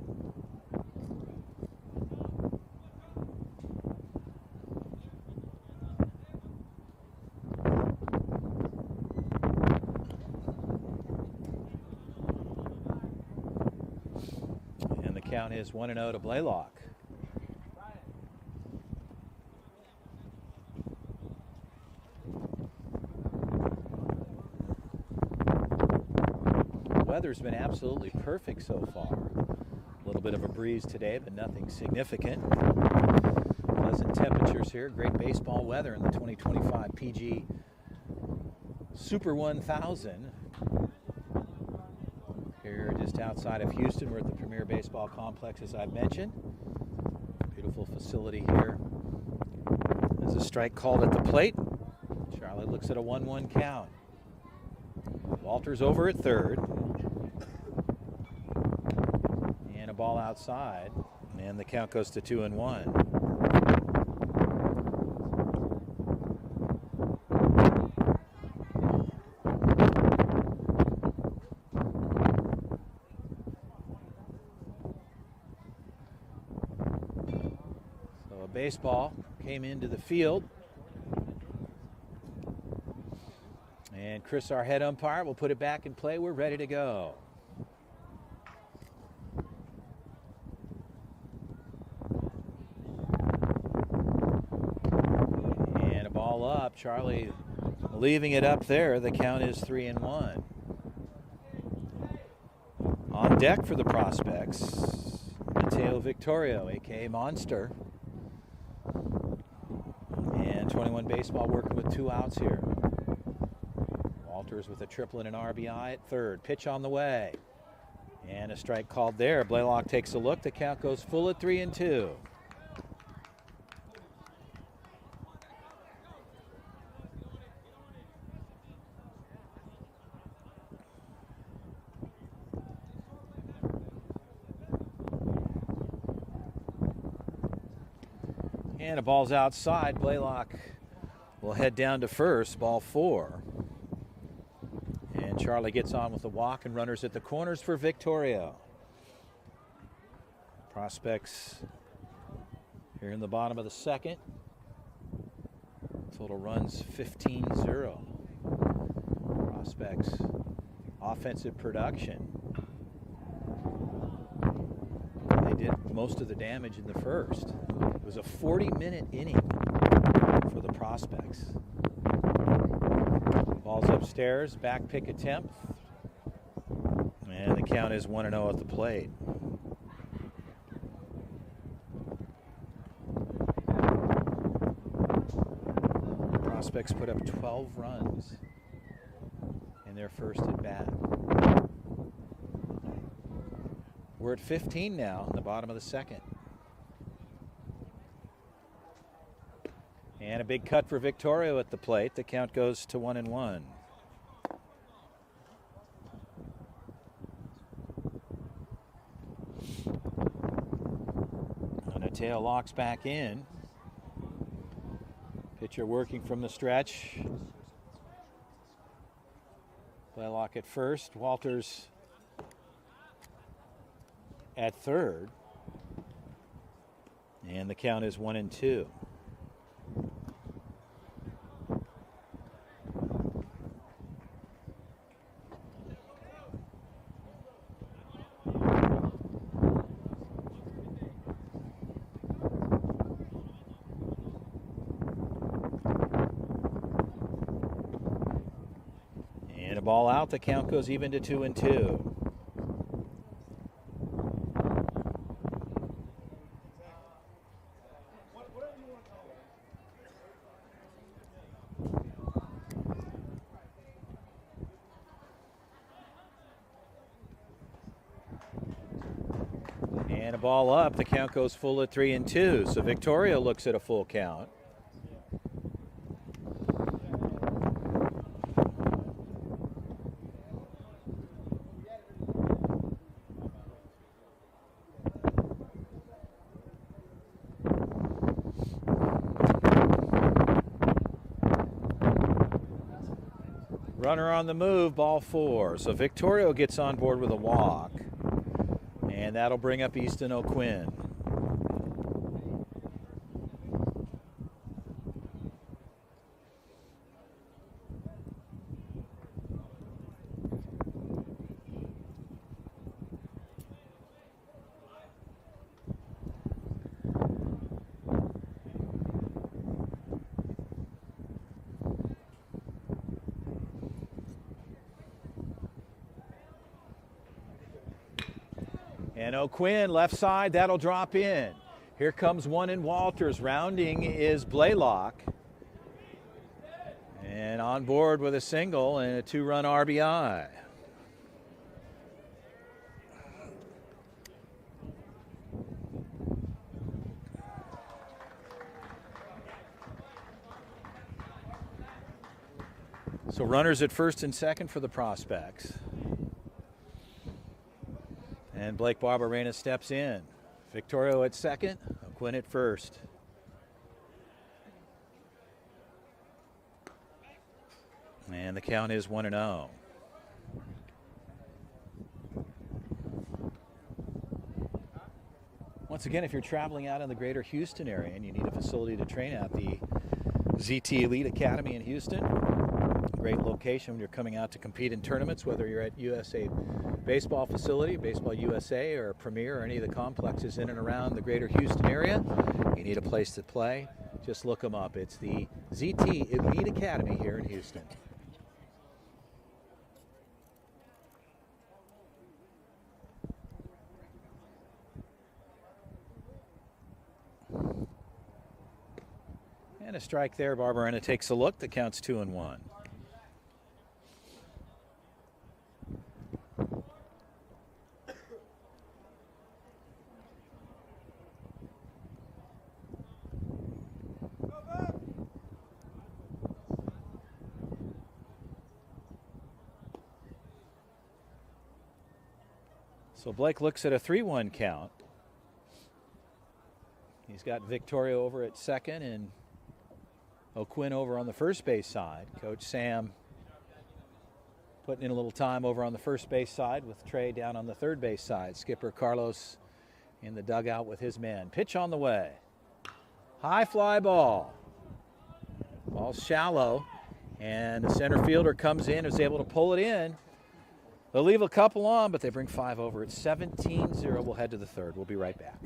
Count is 1-0 to Blaylock. Weather's been absolutely perfect so far. A little bit of a breeze today, but nothing significant. Pleasant temperatures here. Great baseball weather in the 2025 PG Super 1000. Here just outside of Houston, we're at the Premier Baseball Complex, as I've mentioned. Beautiful facility here. There's a strike called at the plate. Charlie looks at a 1-1 count. Walters over at third. And a ball outside. And the count goes to 2-1. Baseball came into the field, and Chris, our head umpire, will put it back in play. We're ready to go. And a ball up. Charlie leaving it up there. The count is 3-1. On deck for the Prospects, Mateo Victorio, a.k.a. Monster. 21 baseball working with 2 outs here. Walters with a triple and an RBI at third. Pitch on the way. And a strike called there. Blaylock takes a look. The count goes full at 3-2. And a ball's outside. Blaylock will head down to first, ball 4. And Charlie gets on with the walk and runners at the corners for Victoria. Prospects here in the bottom of the second. Total runs 15-0. Prospects offensive production. They did most of the damage in the first. It was a 40-minute inning for the Prospects. Ball's upstairs, back pick attempt. And the count is 1-0 at the plate. Prospects put up 12 runs in their first at bat. We're at 15 now in the bottom of the second. And a big cut for Victoria at the plate. The count goes to 1-1. And a tail locks back in. Pitcher working from the stretch. Blaylock at first. Walters at third. And the count is 1-2. And a ball out. The count goes even to 2-2. And a ball up. The count goes full at 3-2. So Victoria looks at a full count. Runner on the move, ball 4. So Victoria gets on board with a walk. And that'll bring up Easton O'Quinn. And O'Quinn, left side, that'll drop in. Here comes one in Walters. Rounding is Blaylock. And on board with a single and a 2-run RBI. So runners at first and second for the Prospects. And Blake Barberena steps in. Victoria at second, O'Quinn at first. And the count is 1-0. Once again, if you're traveling out in the greater Houston area and you need a facility to train at, the ZT Elite Academy in Houston, great location when you're coming out to compete in tournaments, whether you're at USA Baseball Facility, Baseball USA, or Premier, or any of the complexes in and around the greater Houston area. You need a place to play, just look them up. It's the ZT Elite Academy here in Houston. And a strike there. Barberena takes a look. The count's 2-1. So Blake looks at a 3-1 count. He's got Victoria over at second and O'Quinn over on the first base side. Coach Sam putting in a little time over on the first base side with Trey down on the third base side. Skipper Carlos in the dugout with his men. Pitch on the way. High fly ball. Ball's shallow, and the center fielder comes in, is able to pull it in. They'll leave a couple on, but they bring 5 over. It's 17-0. We'll head to the third. We'll be right back.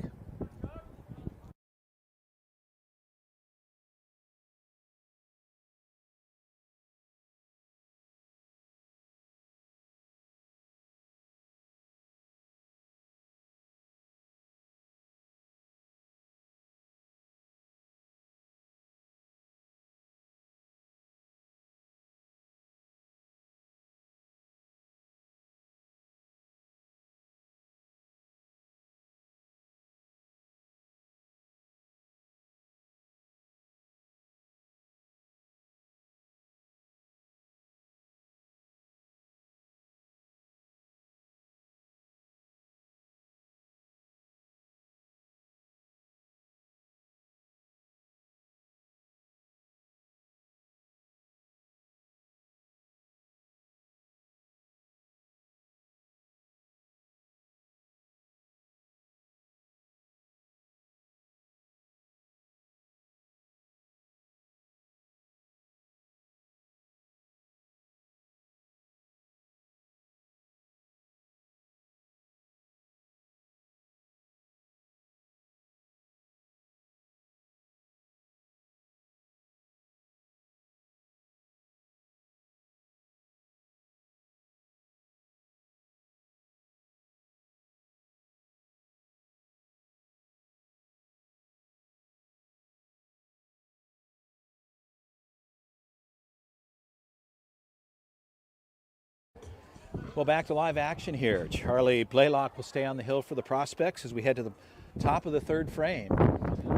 Well, back to live action here. Charlie Blaylock will stay on the hill for the Prospects as we head to the top of the third frame.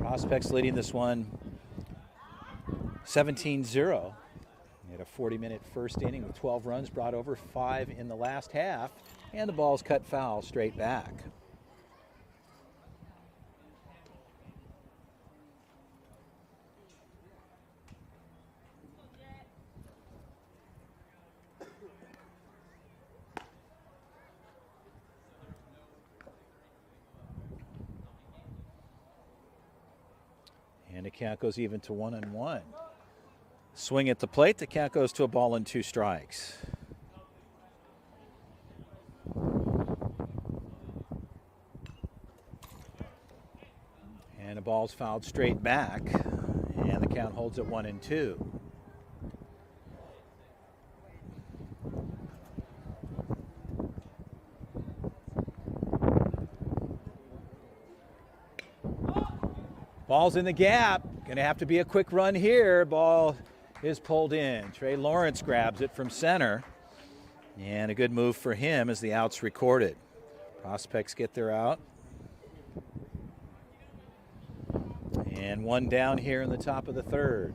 Prospects leading this one 17-0. We had a 40-minute first inning with 12 runs brought over, 5 in the last half, and the ball's cut foul straight back. And the count goes even to 1-1. Swing at the plate. The count goes to a ball and 2 strikes. And the ball's fouled straight back. And the count holds at 1-2. Ball's in the gap. Going to have to be a quick run here. Ball is pulled in. Trey Lawrence grabs it from center. And a good move for him as the out's recorded. Prospects get their out. And 1 down here in the top of the third.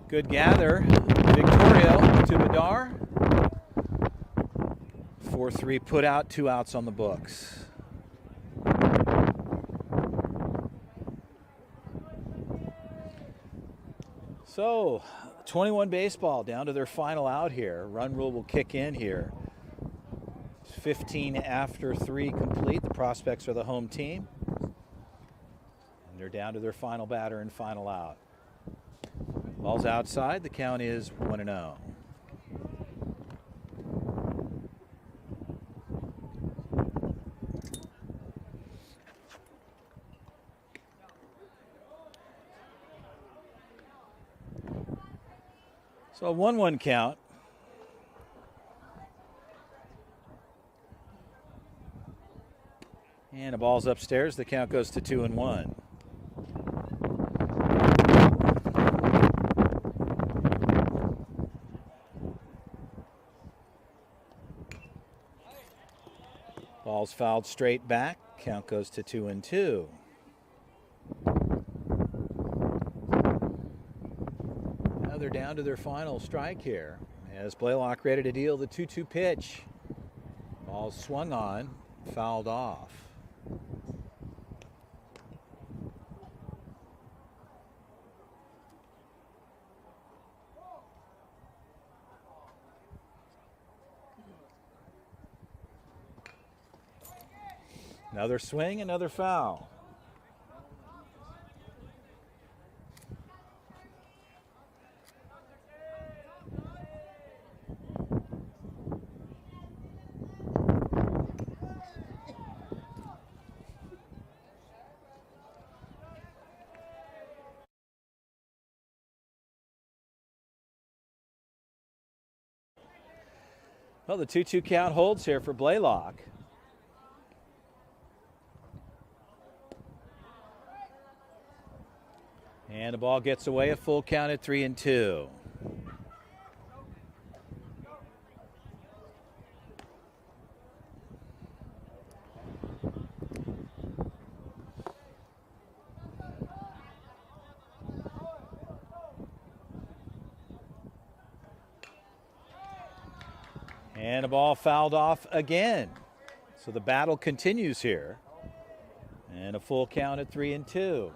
Good gather. Victorio to Bedar. 4-3 put out, 2 outs on the books. So, 21 baseball down to their final out here. Run rule will kick in here. 15 after 3 complete. The Prospects are the home team. And they're down to their final batter and final out. Ball's outside. The count is 1-0. So a 1-1 count. And the ball's upstairs. The count goes to 2-1. Ball's fouled straight back. Count goes to 2-2. Now they're down to their final strike here As Blaylock ready to deal the 2-2 pitch. Ball swung on, fouled off. Another swing, another foul. Well, the 2-2 count holds here for Blaylock. And the ball gets away, a full count at 3-2. And the ball fouled off again. So the battle continues here. And a full count at 3-2.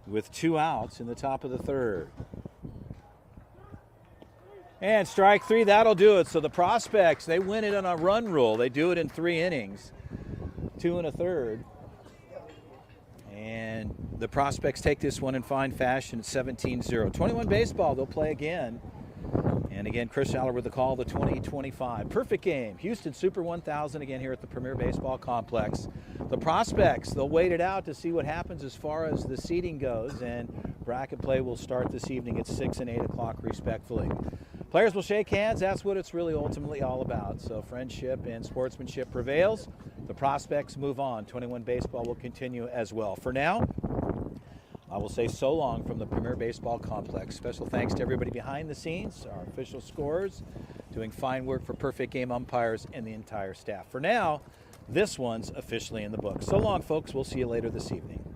With 2 outs in the top of the third. And strike 3, that'll do it. So the Prospects, they win it on a run rule. They do it in 3 innings, 2 1/3. And the Prospects take this one in fine fashion at 17-0. 21 baseball, they'll play again. And again, Chris Aller with the call, the 2025. Perfect game. Houston Super 1000 again here at the Premier Baseball Complex. The Prospects, they'll wait it out to see what happens as far as the seeding goes. And bracket play will start this evening at 6 and 8 o'clock respectfully. Players will shake hands. That's what it's really ultimately all about. So friendship and sportsmanship prevails. The Prospects move on. 21 baseball will continue as well. For now, I will say so long from the Premier Baseball Complex. Special thanks to everybody behind the scenes, our official scorers, doing fine work for Perfect Game umpires and the entire staff. For now, this one's officially in the books. So long, folks. We'll see you later this evening.